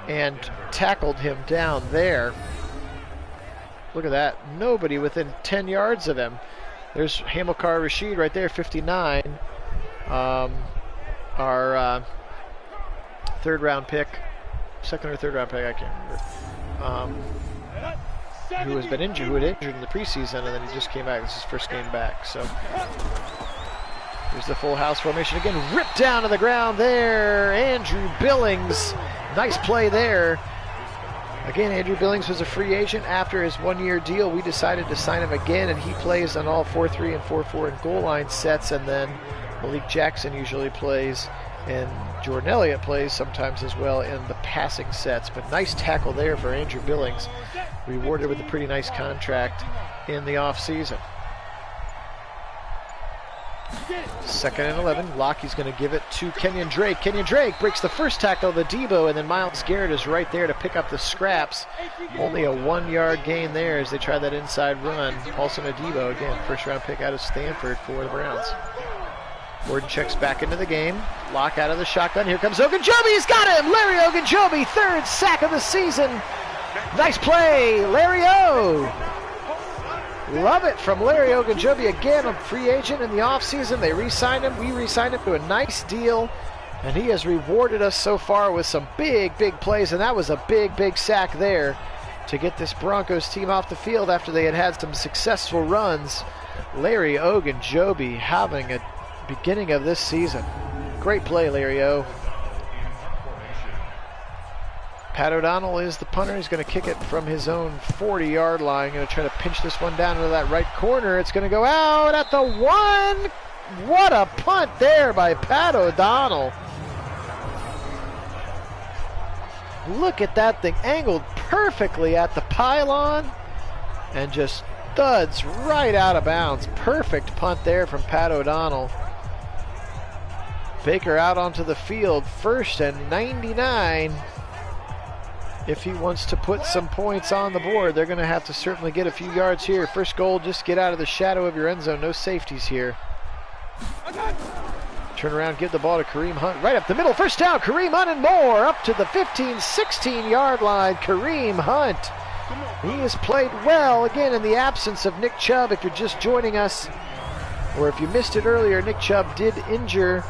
and tackled him down there. Look at that. Nobody within 10 yards of him. There's Hamilcar Rashid right there, 59. Our 3rd round pick. 2nd or 3rd round pick, I can't remember. Who had injured in the preseason, and then he just came back. This is his first game back. So here's the full house formation again. Ripped down to the ground there. Andrew Billings. Nice play there. Again, Andrew Billings was a free agent after his 1-year deal. We decided to sign him again, and he plays on all 4-3 and 4-4 and goal line sets, and then Malik Jackson usually plays, and Jordan Elliott plays sometimes as well in the passing sets. But nice tackle there for Andrew Billings, rewarded with a pretty nice contract in the offseason. 2nd and 11. Lockheed's going to give it to Kenyon Drake. Kenyon Drake breaks the first tackle of the Debo, and then Myles Garrett is right there to pick up the scraps. Only a 1-yard gain there as they try that inside run. Paulson Adebo, again, first-round pick out of Stanford for the Browns. Gordon checks back into the game. Lock out of the shotgun. Here comes Ogunjobi. He's got him! Larry Ogunjobi, 3rd sack of the season. Nice play, Larry O. Love it from Larry Ogunjobi. Again, a free agent in the offseason. They re-signed him. We re-signed him to a nice deal. And he has rewarded us so far with some big, big plays. And that was a big, big sack there to get this Broncos team off the field after they had had some successful runs Larry Ogunjobi having a beginning of this season. Great play, Larry O. Pat O'Donnell is the punter. He's going to kick it from his own 40-yard line. Going to try to pinch this one down into that right corner. It's going to go out at the 1. What a punt there by Pat O'Donnell. Look at that thing, angled perfectly at the pylon and just thuds right out of bounds. Perfect punt there from Pat O'Donnell. Baker out onto the field, 1st and 99. If he wants to put some points on the board, they're going to have to certainly get a few yards here. First goal, just get out of the shadow of your end zone. No safeties here. Turn around, give the ball to Kareem Hunt. Right up the middle, first down, Kareem Hunt and more. Up to the 15, 16-yard line, Kareem Hunt. He has played well, again, in the absence of Nick Chubb. If you're just joining us, or if you missed it earlier, Nick Chubb did injure,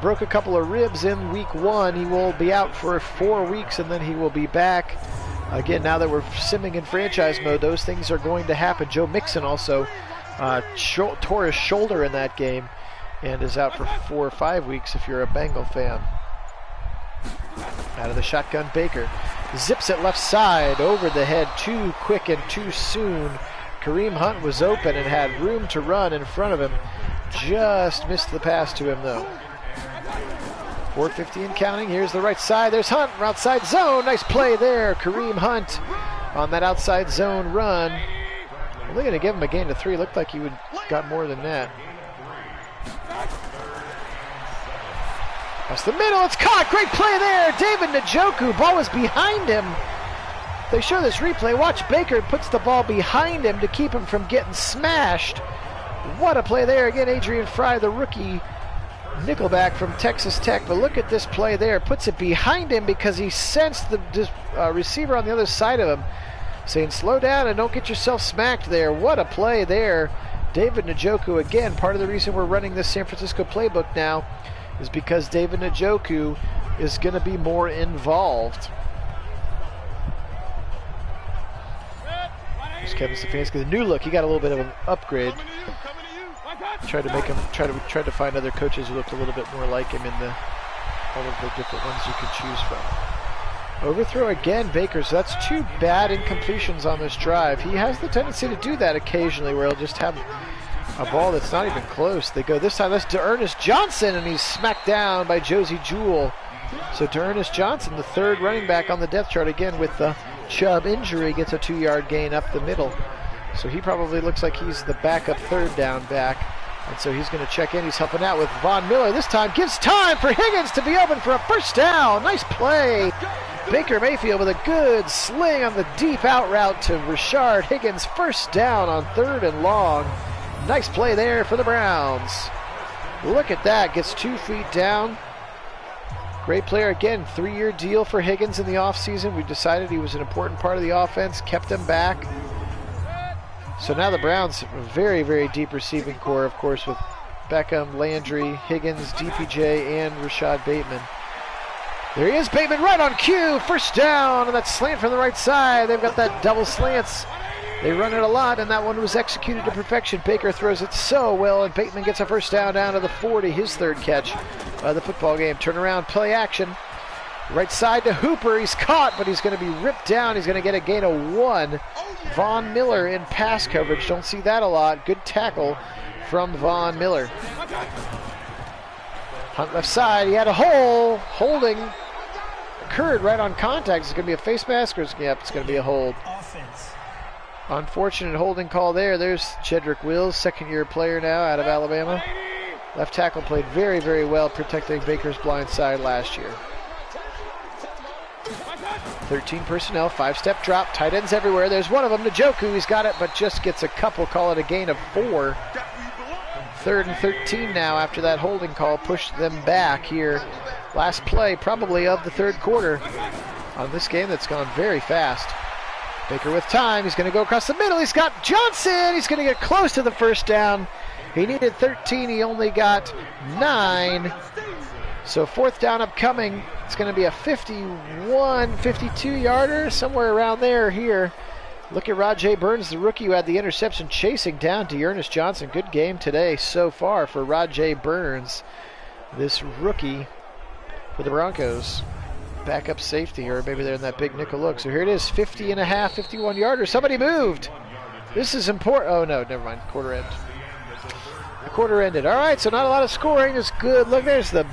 broke a couple of ribs in week 1. He will be out for 4 weeks, and then he will be back. Again, now that we're simming in franchise mode, those things are going to happen. Joe Mixon also tore his shoulder in that game and is out for 4 or 5 weeks if you're a Bengal fan. Out of the shotgun, Baker zips it left side, over the head, too quick and too soon. Kareem Hunt was open and had room to run in front of him. Just missed the pass to him though. 4:50 and counting. Here's the right side. There's Hunt, outside zone. Nice play there. Kareem Hunt on that outside zone run. Well, they're going to give him a gain of 3. Looked like he would got more than that. Across the middle, it's caught. Great play there. David Njoku. Ball was behind him. They show this replay. Watch, Baker puts the ball behind him to keep him from getting smashed. What a play there. Again, Adrian Fry, the rookie nickelback from Texas Tech. But look at this play there. Puts it behind him because he sensed the receiver on the other side of him saying, slow down and don't get yourself smacked there. What a play there. David Njoku, again, part of the reason we're running this San Francisco playbook now is because David Njoku is going to be more involved. Here's Kevin Stefanski, the new look. He got a little bit of an upgrade. Tried to make him tried to find other coaches who looked a little bit more like him in all of the different ones you can choose from. Overthrow again, Baker. So that's 2 bad incompletions on this drive. He has the tendency to do that occasionally, where he'll just have a ball that's not even close. They go this time. That's D'Ernest Johnson, and he's smacked down by Josie Jewell. So D'Ernest Johnson, the 3rd running back on the depth chart, again with the Chubb injury, gets a 2-yard gain up the middle. So he probably looks like he's the backup 3rd down back. And so he's going to check in. He's helping out with Von Miller. This time gives time for Higgins to be open for a first down. Nice play. Baker Mayfield with a good sling on the deep out route to Rashard Higgins. First down on 3rd and long. Nice play there for the Browns. Look at that. Gets 2 feet down. Great player. Again, 3-year deal for Higgins in the offseason. We decided he was an important part of the offense. Kept him back. So now the Browns, a very, very deep receiving core, of course, with Beckham, Landry, Higgins, DPJ, and Rashad Bateman. There he is, Bateman right on cue. First down, and that slant from the right side. They've got that double slants. They run it a lot, and that one was executed to perfection. Baker throws it so well, and Bateman gets a first down to the 40, his 3rd catch of the football game. Turnaround play action. Right side to Hooper. He's caught, but he's going to be ripped down. He's going to get a gain of 1. Von Miller in pass coverage. Don't see that a lot. Good tackle from Von Miller. Hunt left side. He had a hole. Holding occurred right on contact. Is it going to be a face mask? Yep, it's going to be a hold. Unfortunate holding call there. There's Jedrick Wills, 2nd-year player now out of Alabama. Left tackle played very, very well protecting Baker's blind side last year. 13 personnel, 5-step drop, tight ends everywhere. There's one of them, Njoku. He's got it, but just gets a couple. Call it a gain of 4. 3rd and 13 now after that holding call. Pushed them back here. Last play probably of the 3rd quarter on this game that's gone very fast. Baker with time. He's going to go across the middle. He's got Johnson. He's going to get close to the first down. He needed 13. He only got 9. So 4th down upcoming. It's going to be a 51, 52-yarder, somewhere around there here. Look at Rajay Burns, the rookie who had the interception, chasing down Dearness Johnson. Good game today so far for Rajay Burns, this rookie for the Broncos. Backup safety, or maybe they're in that big nickel look. So here it is, 50.5, 51-yarder. Somebody moved. This is important. Oh, no, never mind. Quarter end. The quarter ended. All right, so not a lot of scoring. It's good. Look, there's the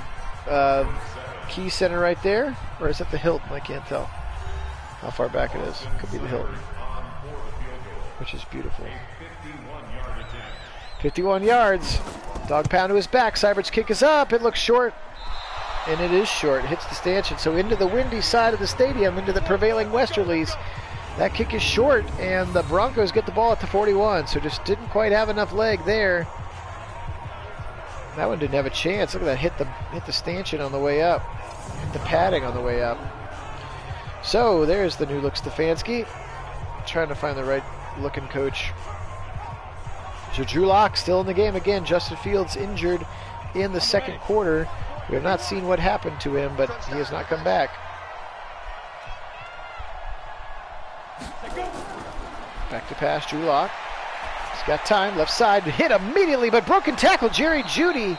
Key Center right there. Or is it the Hilton? I can't tell how far back it is. Could be the Hilton, which is beautiful. 51 yards. Dog pound to his back. Seibert's kick is up. It looks short. And it is short. It hits the stanchion. So into the windy side of the stadium, into the prevailing westerlies. That kick is short, and the Broncos get the ball at the 41. So just didn't quite have enough leg there. That one didn't have a chance. Look at that. Hit the stanchion on the way up. Hit the padding on the way up. So there's the new look Stefanski. Trying to find the right looking coach. So Drew Lock still in the game again. Justin Fields injured in the second quarter. We have not seen what happened to him, but he has not come back. Back to pass, Drew Lock. He's got time, left side, hit immediately, but broken tackle. Jerry Jeudy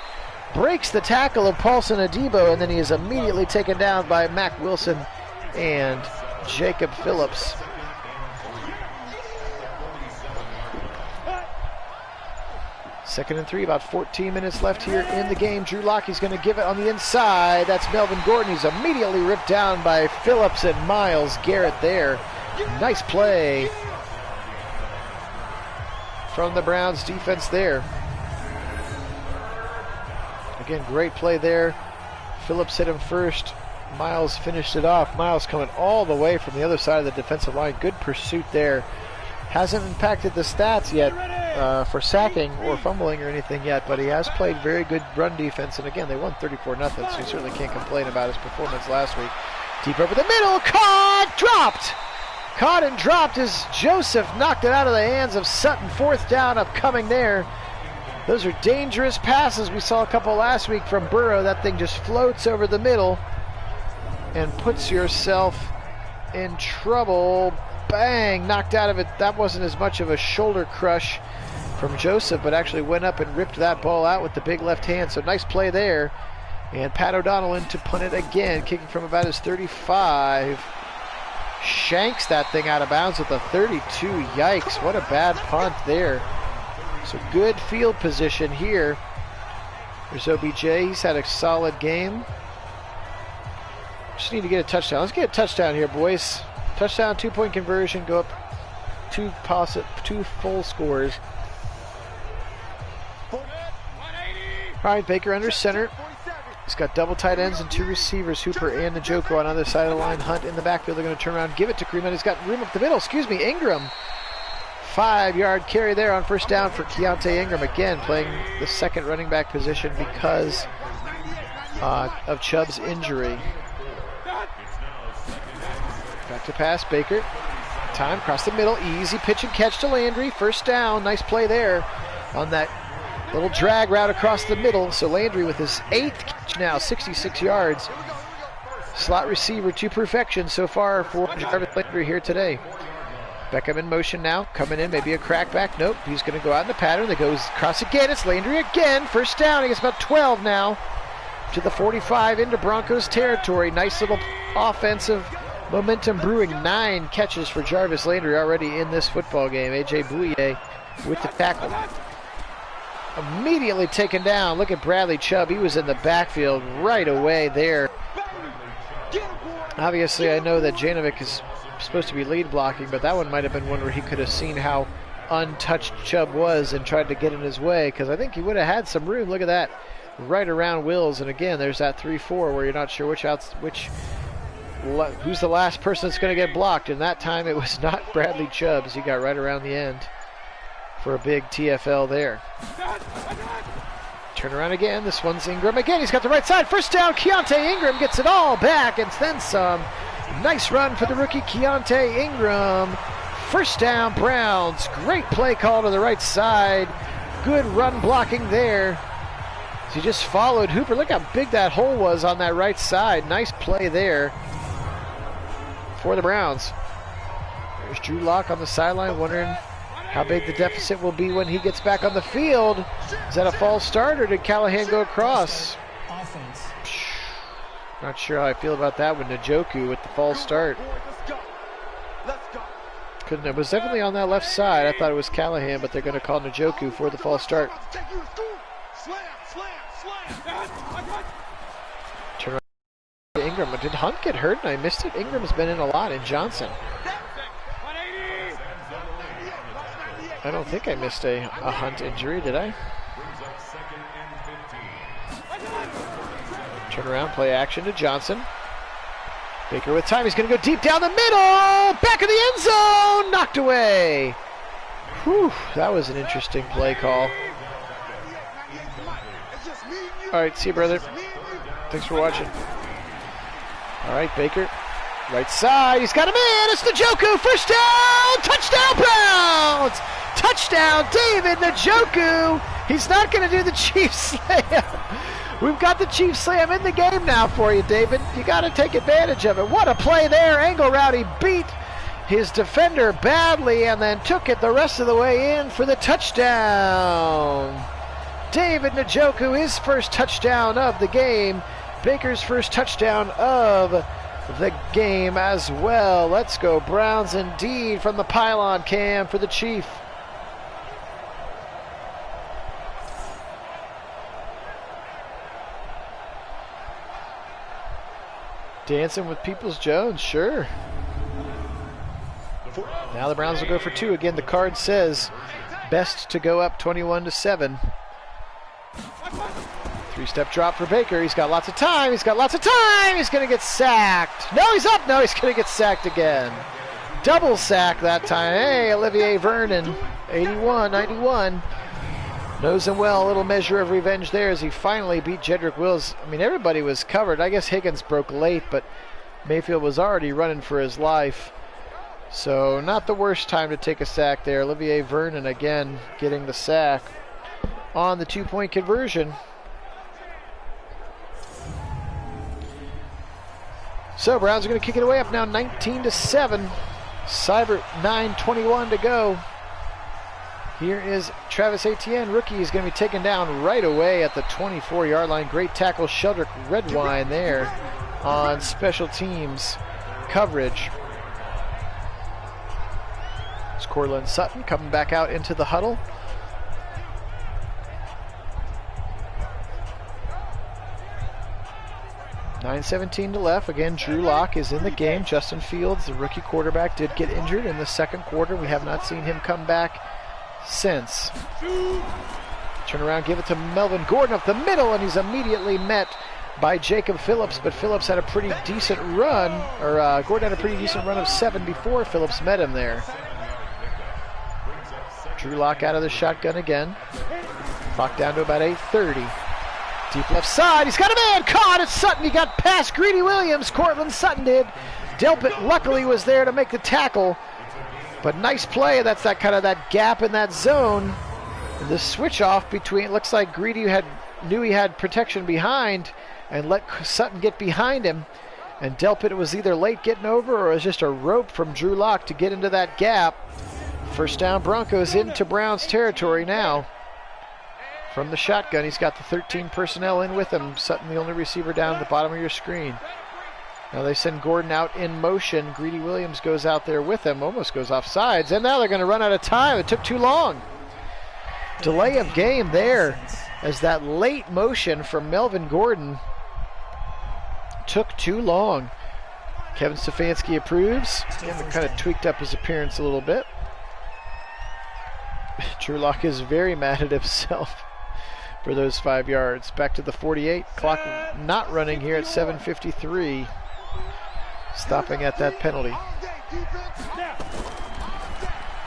breaks the tackle of Paulson Adebo, and then he is immediately taken down by Mac Wilson and Jacob Phillips. Second and 3, about 14 minutes left here in the game. Drew Lock, he's going to give it on the inside. That's Melvin Gordon. He's immediately ripped down by Phillips and Myles Garrett there. Nice play from the Browns defense there. Again, great play there. Phillips hit him first. Myles finished it off. Myles coming all the way from the other side of the defensive line. Good pursuit there. Hasn't impacted the stats yet for sacking or fumbling or anything yet, but he has played very good run defense. And again, they won 34-0, so you certainly can't complain about his performance last week. Deep over the middle, dropped! Caught and dropped as Joseph knocked it out of the hands of Sutton. Fourth down upcoming there. Those are dangerous passes. We saw a couple last week from Burrow. That thing just floats over the middle and puts yourself in trouble. Bang, knocked out of it. That wasn't as much of a shoulder crush from Joseph, but actually went up and ripped that ball out with the big left hand. So nice play there. And Pat O'Donnell in to punt it again, kicking from about his 35. Shanks that thing out of bounds with a 32. Yikes, what a bad punt there. So good field position here. There's OBJ. He's had a solid game. Just need to get a touchdown. Let's get a touchdown here, boys. Touchdown, 2-point conversion, go up two full scores. All right, Baker under center. He's got double tight ends and two receivers, Hooper and Njoku on the other side of the line. Hunt in the backfield. They're going to turn around, give it to Kareem. He's got room up the middle. Ingram. 5-yard carry there on first down for Keontae Ingram. Again, playing the second running back position because of Chubb's injury. Back to pass, Baker. Time, across the middle, easy pitch and catch to Landry. First down, nice play there on that little drag route across the middle. So Landry with his 8th catch now, 66 yards. Slot receiver to perfection so far for Jarvis Landry here today. Beckham in motion now, coming in, maybe a crackback. Nope, he's going to go out in the pattern. That goes across again, it's Landry again. First down, he gets about 12 now to the 45 into Broncos territory. Nice little offensive momentum brewing. 9 catches for Jarvis Landry already in this football game. A.J. Bouye with the tackle. Immediately taken down. Look at Bradley Chubb. He was in the backfield right away there. Obviously, I know that Janovic is supposed to be lead blocking, but that one might have been one where he could have seen how untouched Chubb was and tried to get in his way, because I think he would have had some room. Look at that. Right around Wills. And again, there's that 3-4 where you're not sure who's the last person that's going to get blocked, and that time it was not Bradley Chubb, as he got right around the end for a big TFL there. Turn around again. This one's Ingram again. He's got the right side. First down. Keontae Ingram gets it all back and then some. Nice run for the rookie Keontae Ingram. First down, Browns. Great play call to the right side. Good run blocking there. So he just followed Hooper. Look how big that hole was on that right side. Nice play there for the Browns. There's Drew Lock on the sideline wondering how big the deficit will be when he gets back on the field. Is that a false start or did Callahan go across? Not sure how I feel about that with Njoku with the false start. It was definitely on that left side. I thought it was Callahan, but they're going to call Njoku for the false start. Turn around to Ingram. Did Hunt get hurt and I missed it? Ingram's been in a lot, and Johnson. I don't think I missed a Hunt injury, did I? Turn around, play action to Johnson. Baker with time, he's going to go deep down the middle! Back of the end zone! Knocked away! Whew, that was an interesting play call. Alright, see you, brother. Thanks for watching. Alright, Baker. Right side, he's got a man! It's Njoku! First down! Touchdown, Browns! Touchdown, David Njoku! He's not going to do the Chiefs slam. We've got the Chiefs slam in the game now for you, David. You got to take advantage of it. What a play there. Angle Rowdy beat his defender badly and then took it the rest of the way in for the touchdown. David Njoku, his first touchdown of the game. Baker's first touchdown of the game as well. Let's go Browns indeed from the pylon cam for the Chief. Dancing with Peoples-Jones, sure. Now the Browns will go for two. Again, the card says best to go up 21-7. Three-step drop for Baker. He's got lots of time. He's got lots of time. He's going to get sacked. No, he's up. No, he's going to get sacked again. Double sack that time. Hey, Olivier Vernon, 81-91. Knows him well. A little measure of revenge there as he finally beat Jedrick Wills. I mean, everybody was covered. I guess Higgins broke late, but Mayfield was already running for his life. So not the worst time to take a sack there. Olivier Vernon again getting the sack on the two-point conversion. So Browns are going to kick it away up now 19-7. Cyber 9:21 to go. Here is Travis Etienne, rookie, is going to be taken down right away at the 24-yard line. Great tackle, Sheldrick Redwine there on special teams coverage. It's Cortland Sutton coming back out into the huddle. .9:17 to left. Again, Drew Lock is in the game. Justin Fields, the rookie quarterback, did get injured in the second quarter. We have not seen him come back since. Turn around, give it to Melvin Gordon up the middle, and he's immediately met by Jacob Phillips, but Phillips had a pretty decent run, or Gordon had a pretty decent run of 7 before Phillips met him there. Drew Lock out of the shotgun again. Clock down to about 8:30. Deep left side, he's got a man caught, it's Sutton, he got past Greedy Williams, Cortland Sutton did. Delpit luckily was there to make the tackle. But nice play. That's that kind of that gap in that zone. The switch off between, looks like Greedy knew he had protection behind and let Sutton get behind him. And Delpit was either late getting over or it was just a rope from Drew Lock to get into that gap. First down, Broncos into Browns territory now. From the shotgun, he's got the 13 personnel in with him. Sutton the only receiver down at the bottom of your screen. Now they send Gordon out in motion. Greedy Williams goes out there with him, almost goes off sides, and now they're going to run out of time. It took too long. Delay of game there as that late motion from Melvin Gordon took too long. Kevin Stefanski approves. And kind of tweaked up his appearance a little bit. Drew Lock is very mad at himself for those 5 yards. Back to the 48. Clock not running here at 7:53. Stopping at that penalty.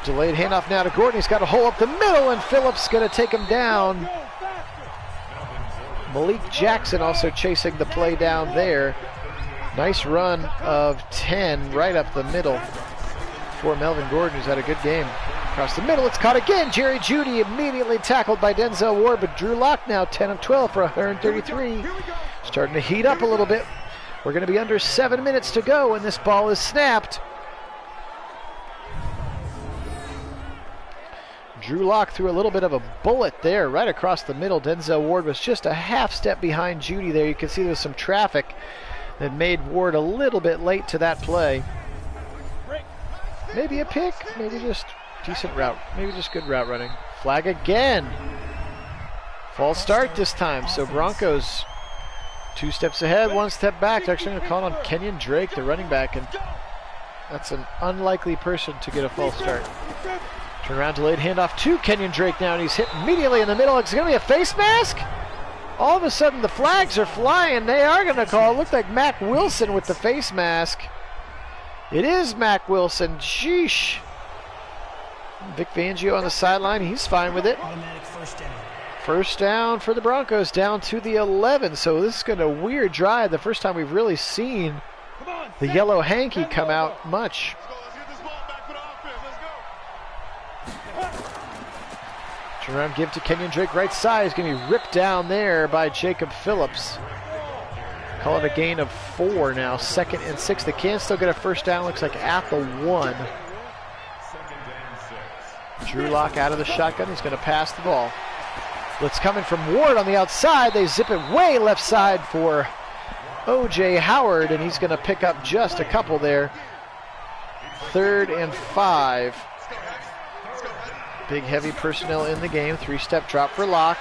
Delayed handoff now to Gordon. He's got a hole up the middle, and Phillips going to take him down. Malik Jackson also chasing the play down there. Nice run of 10 right up the middle for Melvin Gordon, who's had a good game. Across the middle, it's caught again. Jerry Jeudy immediately tackled by Denzel Ward, but Drew Lock now 10 of 12 for 133. Starting to heat up a little bit. We're going to be under 7 minutes to go when this ball is snapped. Drew Lock threw a little bit of a bullet there right across the middle. Denzel Ward was just a half step behind Judy there. You can see there was some traffic that made Ward a little bit late to that play. Maybe a pick, maybe just decent route, maybe just good route running. Flag again. False start this time, so Broncos 2 steps ahead, 1 step back. They're actually going to call on Kenyon Drake, the running back, and that's an unlikely person to get a false start. Turn around, delayed handoff to Kenyon Drake now, and he's hit immediately in the middle. It's going to be a face mask. All of a sudden, the flags are flying. They are going to call. It looked like Mac Wilson with the face mask. It is Mac Wilson. Sheesh. Vic Fangio on the sideline. He's fine with it. First down for the Broncos, down to the 11. So this has been a weird drive. The first time we've really seen the yellow hanky come out much. Turn around, give to Kenyon Drake, right side. He's going to be ripped down there by Jacob Phillips. Call it a gain of 4 now, 2nd and 6. They can still get a first down, looks like at the 1. Drew Lock out of the shotgun. He's going to pass the ball. Blitz coming from Ward on the outside. They zip it way left side for O.J. Howard, and he's going to pick up just a couple there. 3rd and 5. Big, heavy personnel in the game. 3-step drop for Lock.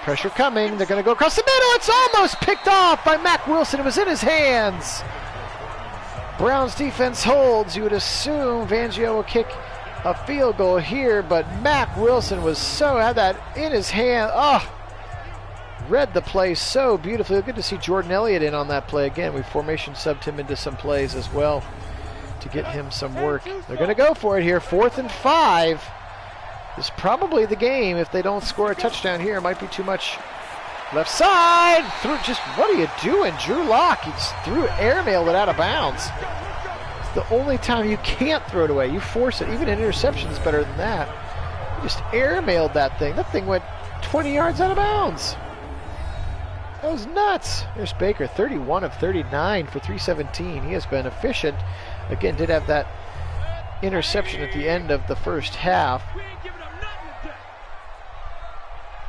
Pressure coming. They're going to go across the middle. It's almost picked off by Mac Wilson. It was in his hands. Browns defense holds. You would assume Fangio will kick a field goal here, but Mac Wilson had that in his hand. Oh, read the play so beautifully. Good to see Jordan Elliott in on that play again. We formation subbed him into some plays as well to get him some work. They're going to go for it here. 4th and 5. This is probably the game. If they don't score a touchdown here, it might be too much. Left side. What are you doing? Drew Lock, he just airmailed it out of bounds. The only time you can't throw it away. You force it. Even an interception is better than that. You just airmailed that thing. That thing went 20 yards out of bounds. That was nuts. There's Baker, 31 of 39 for 317. He has been efficient. Again, did have that interception at the end of the first half.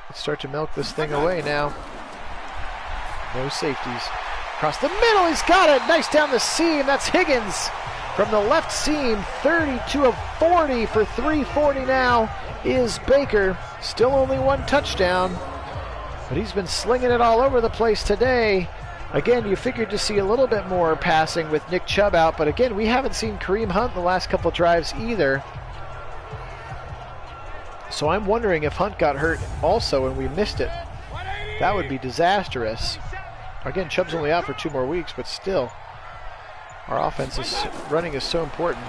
Let's start to milk this thing away now. No safeties. Across the middle, he's got it. Nice down the seam. That's Higgins. From the left seam, 32 of 40 for 340 now is Baker. Still only 1 touchdown, but he's been slinging it all over the place today. Again, you figured to see a little bit more passing with Nick Chubb out, but again, we haven't seen Kareem Hunt the last couple drives either. So I'm wondering if Hunt got hurt also and we missed it. That would be disastrous. Again, Chubb's only out for 2 more weeks, but still. Our offense running is so important.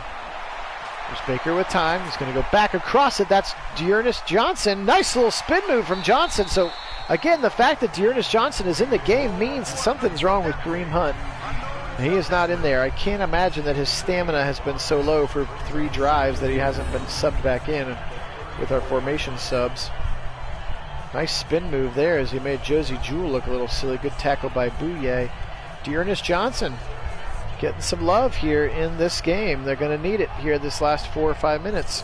There's Baker with time. He's going to go back across it. That's Dearness Johnson. Nice little spin move from Johnson. So, again, the fact that Dearness Johnson is in the game means something's wrong with Kareem Hunt. He is not in there. I can't imagine that his stamina has been so low for 3 drives that he hasn't been subbed back in with our formation subs. Nice spin move there as he made Josie Jewell look a little silly. Good tackle by Bouye. Dearness Johnson getting some love here in this game. They're going to need it here this last 4 or 5 minutes.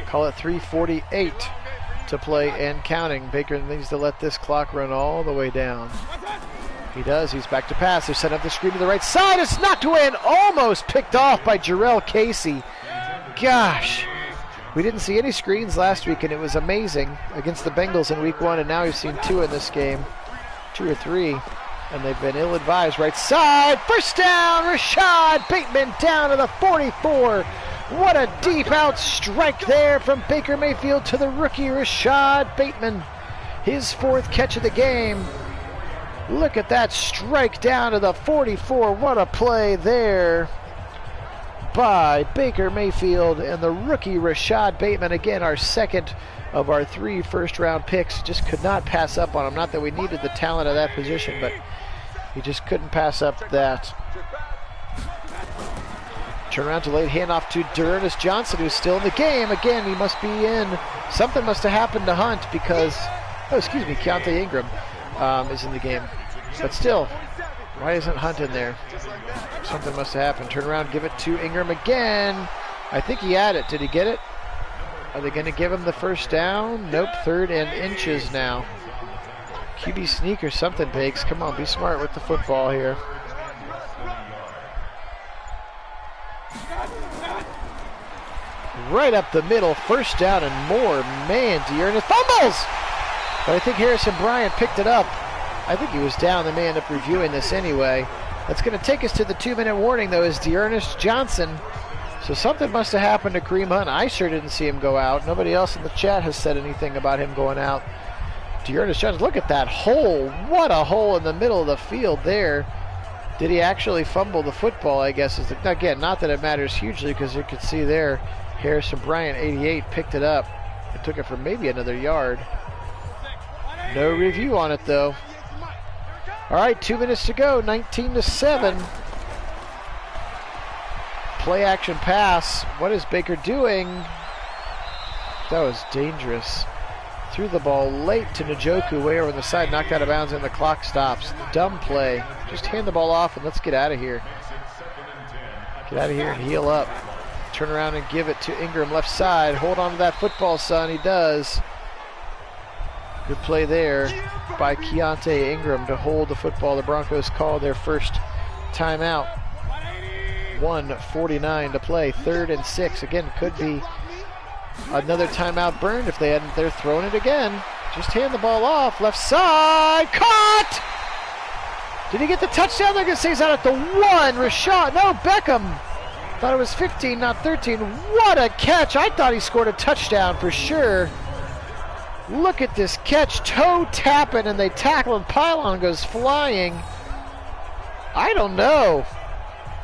Call it 3:48 to play and counting. Baker needs to let this clock run all the way down. He does. He's back to pass. They're setting up the screen to the right side. It's knocked away and almost picked off by Jarrell Casey. Gosh. We didn't see any screens last week, and it was amazing against the Bengals in week 1, and now we've seen 2 in this game. 2 or 3. And they've been ill-advised. Right side, first down, Rashad Bateman down to the 44. What a deep out strike there from Baker Mayfield to the rookie Rashad Bateman. His 4th catch of the game. Look at that strike down to the 44. What a play there by Baker Mayfield and the rookie Rashad Bateman. Again, our 2nd of our 3 first-round picks. Just could not pass up on him. Not that we needed the talent of that position, but he just couldn't pass up that. Turn around to late handoff to Dearness Johnson, who's still in the game. Again, he must be in. Something must have happened to Hunt because, Keontae Ingram is in the game. But still, why isn't Hunt in there? Something must have happened. Turn around, give it to Ingram again. I think he had it. Did he get it? Are they going to give him the first down? Nope, 3rd and inches now. QB sneak or something, Bakes. Come on, be smart with the football here. Right up the middle, first down and more. Man, Dearness fumbles! But I think Harrison Bryant picked it up. I think he was down. They may end up reviewing this anyway. That's going to take us to the 2-minute warning, though, is Dearness Johnson. So something must have happened to Kareem Hunt. I sure didn't see him go out. Nobody else in the chat has said anything about him going out. Dearness Johnson, look at that hole. What a hole in the middle of the field there. Did he actually fumble the football, I guess? Again, not that it matters hugely, because you can see there, Harrison Bryant, 88, picked it up. It took it for maybe another yard. No review on it, though. All right, 2 minutes to go, 19-7. Play action pass. What is Baker doing? That was dangerous. Threw the ball late to Njoku, way over the side, knocked out of bounds, and the clock stops. Dumb play. Just hand the ball off and let's get out of here. Get out of here and heal up. Turn around and give it to Ingram, left side. Hold on to that football, son. He does. Good play there by Keontae Ingram to hold the football. The Broncos call their first timeout. 1:49 to play, 3rd and 6. Again, could be another timeout burned if they hadn't. They're throwing it again. Just hand the ball off, left side, caught! Did he get the touchdown? They're gonna say he's out at the 1. Rashad, no, Beckham. Thought it was 15, not 13. What a catch! I thought he scored a touchdown for sure. Look at this catch, toe tapping, and they tackle and pylon goes flying. I don't know.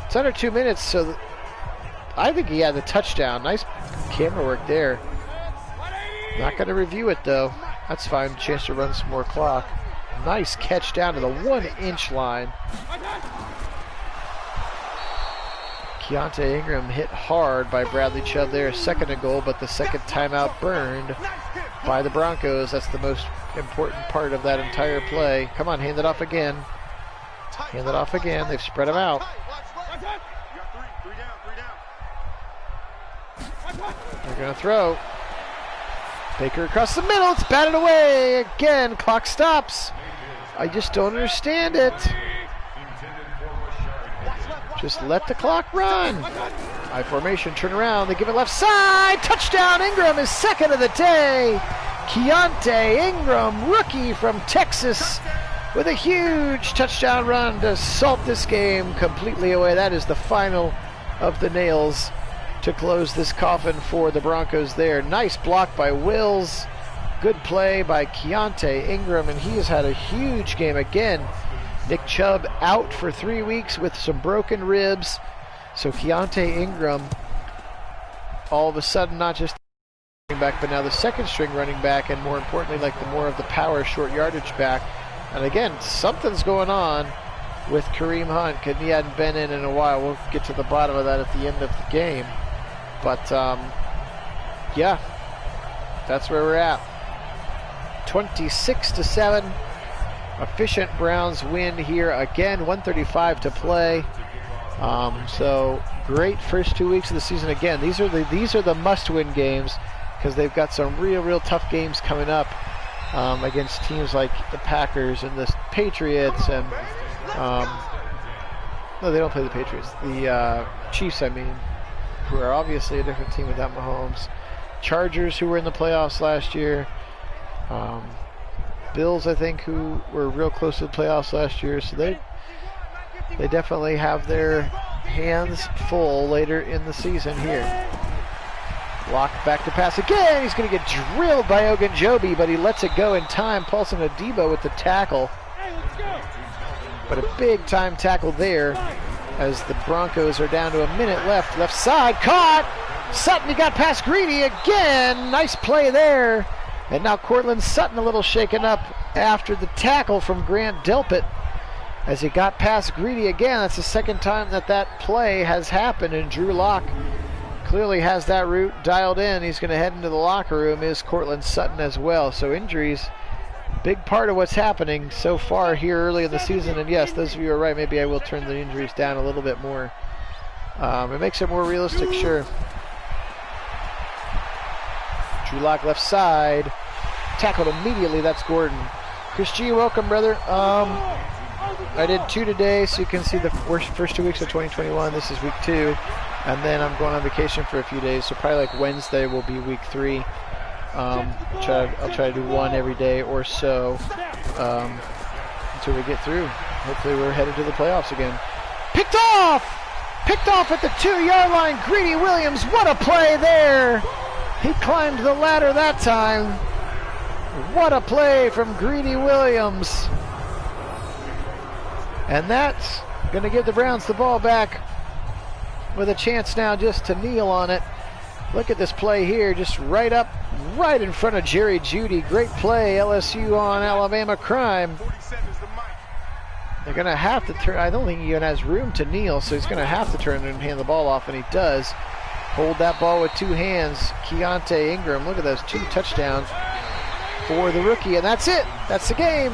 It's under 2 minutes, so I think he had the touchdown. Nice camera work there. Not going to review it, though. That's fine. Chance to run some more clock. Nice catch down to the 1-inch line. Keontae Ingram hit hard by Bradley Chubb there. 2nd and goal, but the second timeout burned by the Broncos. That's the most important part of that entire play. Come on, hand it off again. Hand it off again. They've spread him out. They're going to throw. Baker across the middle. It's batted away. Again, clock stops. I just don't understand it. Just let the clock run. High formation, turn around. They give it left side. Touchdown, Ingram is 2nd of the day. Keontae Ingram, rookie from Texas, with a huge touchdown run to salt this game completely away. That is the final of the nails to close this coffin for the Broncos there. Nice block by Wills. Good play by Keontae Ingram, and he has had a huge game again. Nick Chubb out for 3 weeks with some broken ribs. So Keontae Ingram, all of a sudden, not just the running back, but now the 2nd string running back, and more importantly, like the more of the power short yardage back. And again, something's going on with Kareem Hunt, because he hadn't been in a while. We'll get to the bottom of that at the end of the game. But, yeah, that's where we're at. 26-7. Efficient Browns win here again. 1:35 to play. So great first 2 weeks of the season. Again, these are the must-win games, because they've got some real tough games coming up against teams like the Packers and the Patriots, and no, they don't play the Patriots. The Chiefs, I mean, who are obviously a different team without Mahomes. Chargers, who were in the playoffs last year. Bills, I think, who were real close to the playoffs last year. So they definitely have their hands full later in the season here. Block back to pass again. He's going to get drilled by Ogunjobi, but he lets it go in time. Paulson Adebo with the tackle. But a big time tackle there as the Broncos are down to a minute left. Left side, caught! Sutton, he got past Greedy again. Nice play there. And now Cortland Sutton a little shaken up after the tackle from Grant Delpit as he got past Greedy again. That's the 2nd time that play has happened, and Drew Lock clearly has that route dialed in. He's going to head into the locker room, is Cortland Sutton as well. So injuries, big part of what's happening so far here early in the season. And yes, those of you are right, maybe I will turn the injuries down a little bit more. It makes it more realistic, sure. Drew Lock left side. Tackled immediately. That's Gordon. Chris G, welcome, brother. I did 2 today, so you can see the first 2 weeks of 2021. This is week 2. And then I'm going on vacation for a few days, so probably like Wednesday will be week 3. I'll try to do 1 every day or so until we get through. Hopefully we're headed to the playoffs again. Picked off! Picked off at the 2-yard line. Greedy Williams, what a play there! He climbed the ladder that time. What a play from Greedy Williams. And that's going to give the Browns the ball back with a chance now just to kneel on it. Look at this play here, just right up, right in front of Jerry Jeudy. Great play, LSU on Alabama crime. They're going to have to turn. I don't think he even has room to kneel, so he's going to have to turn and hand the ball off, and he does. Hold that ball with 2 hands. Keontae Ingram, look at those 2 touchdowns for the rookie, and that's it. That's the game.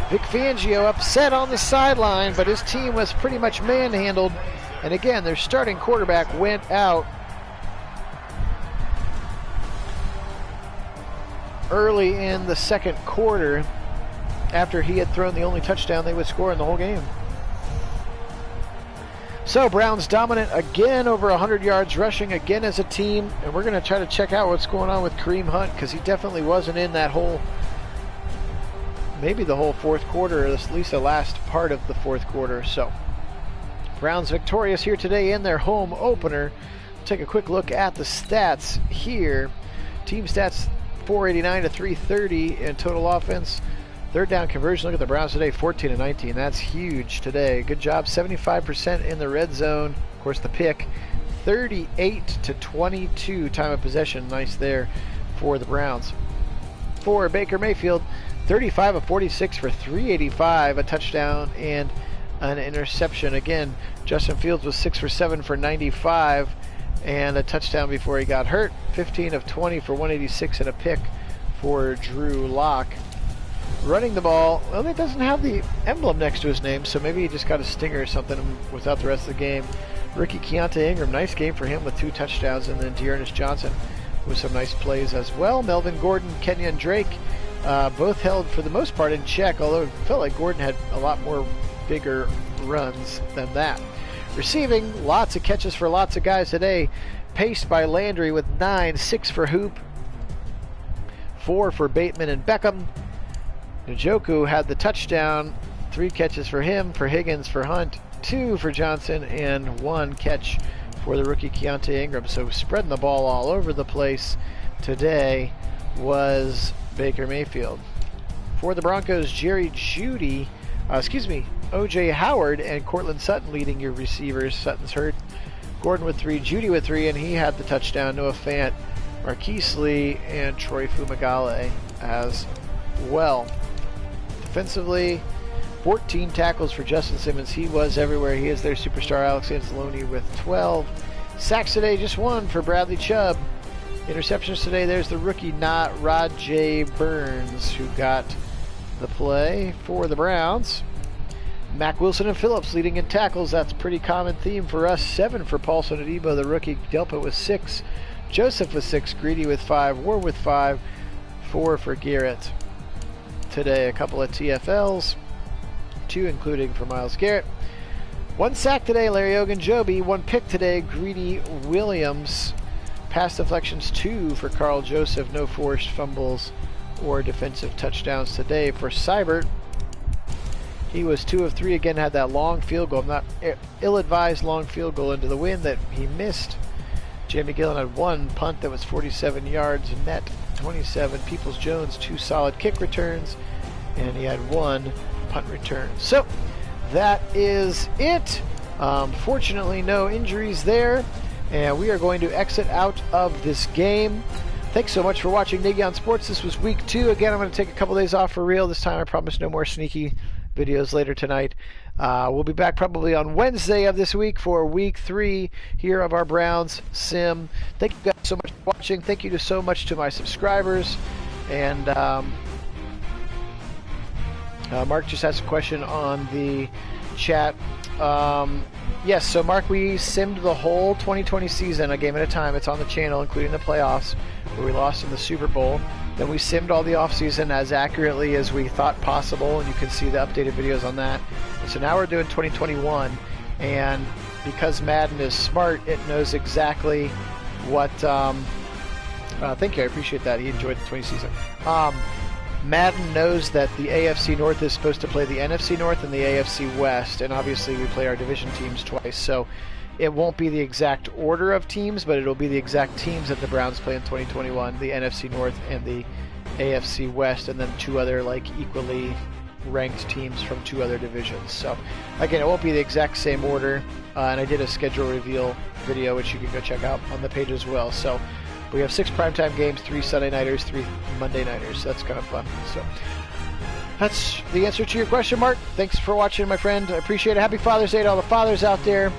Vic Fangio upset on the sideline, but his team was pretty much manhandled. And again, their starting quarterback went out early in the second quarter after he had thrown the only touchdown they would score in the whole game. So Browns dominant again, over 100 yards rushing again as a team, and we're going to try to check out what's going on with Kareem Hunt, because he definitely wasn't in that whole, maybe the whole fourth quarter, or at least the last part of the fourth quarter. So Browns victorious here today in their home opener. Take a quick look at the stats here. Team stats: 489 to 330 in total offense. Third down conversion, look at the Browns today, 14 to 19. That's huge today. Good job. 75% in the red zone. Of course, the pick. 38 to 22 time of possession. Nice there for the Browns. For Baker Mayfield, 35 of 46 for 385, a touchdown and an interception. Again, Justin Fields was 6 for 7 for 95 and a touchdown before he got hurt. 15 of 20 for 186 and a pick for Drew Lock. Running the ball, well, it doesn't have the emblem next to his name, so maybe he just got a stinger or something without the rest of the game. Rookie Keontae Ingram, nice game for him with 2 touchdowns, and then Dearness Johnson with some nice plays as well. Melvin Gordon, Kenyon Drake, both held for the most part in check, although it felt like Gordon had a lot more bigger runs than that. Receiving, lots of catches for lots of guys today. Paced by Landry with 9, 6 for Hoop, 4 for Bateman and Beckham. Njoku had the touchdown, 3 catches for him, for Higgins, for Hunt, 2 for Johnson, and 1 catch for the rookie Keontae Ingram. So spreading the ball all over the place today was Baker Mayfield. For the Broncos, Jerry Jeudy, O.J. Howard and Cortland Sutton leading your receivers. Sutton's hurt. Gordon with 3, Jeudy with 3, and he had the touchdown. Noah Fant, Marquise Lee, and Troy Fumagalli as well. Defensively, 14 tackles for Justin Simmons. He was everywhere. He is their superstar. Alex Anzalone with 12. Sacks today, just 1 for Bradley Chubb. Interceptions today, there's the rookie Rajay Burns, who got the play for the Browns. Mack Wilson and Phillips leading in tackles. That's a pretty common theme for us. 7 for Paulson Adebo, the rookie. Delpit with 6. Joseph with 6. Greedy with 5. Ward with 5. 4 for Garrett. Today, a couple of TFLs. 2 including for Myles Garrett. 1 sack today, Larry Ogunjobi. 1 pick today, Greedy Williams. Pass deflections, 2 for Carl Joseph. No forced fumbles or defensive touchdowns today for Seibert. He was 2 of 3 again, had that long field goal, not ill-advised long field goal into the wind that he missed. Jamie Gillen had 1 punt that was 47 yards net, 27. Peoples-Jones, 2 solid kick returns, and he had 1 punt return. So that is it. Fortunately, no injuries there, and we are going to exit out of this game. Thanks so much for watching Nagy on Sports. This was week 2. Again, I'm going to take a couple days off for real. This time I promise no more sneaky videos later tonight. We'll be back probably on Wednesday of this week for week 3 here of our Browns sim. Thank you guys so much for watching. Thank you so much to my subscribers. And Mark just asked a question on the chat. Yes, so Mark, we simmed the whole 2020 season a game at a time. It's on the channel, including the playoffs, where we lost in the Super Bowl. Then we simmed all the offseason as accurately as we thought possible, and you can see the updated videos on that. And so now we're doing 2021, and because Madden is smart, it knows exactly what... thank you, I appreciate that. He enjoyed the 20 season. Madden knows that the AFC North is supposed to play the NFC North and the AFC West, and obviously we play our division teams twice, so it won't be the exact order of teams, but it'll be the exact teams that the Browns play in 2021, the NFC North and the AFC West, and then two other equally ranked teams from two other divisions. So again, it won't be the exact same order, and I did a schedule reveal video, which you can go check out on the page as well. So we have 6 primetime games, 3 Sunday nighters, 3 Monday nighters. So that's kind of fun. So that's the answer to your question, Mark. Thanks for watching, my friend. I appreciate it. Happy Father's Day to all the fathers out there,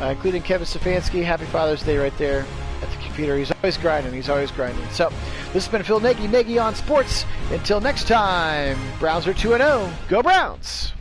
including Kevin Stefanski. Happy Father's Day right there at the computer. He's always grinding. He's always grinding. So this has been Phil Nagy, Nagy on Sports. Until next time, Browns are 2-0. Go Browns!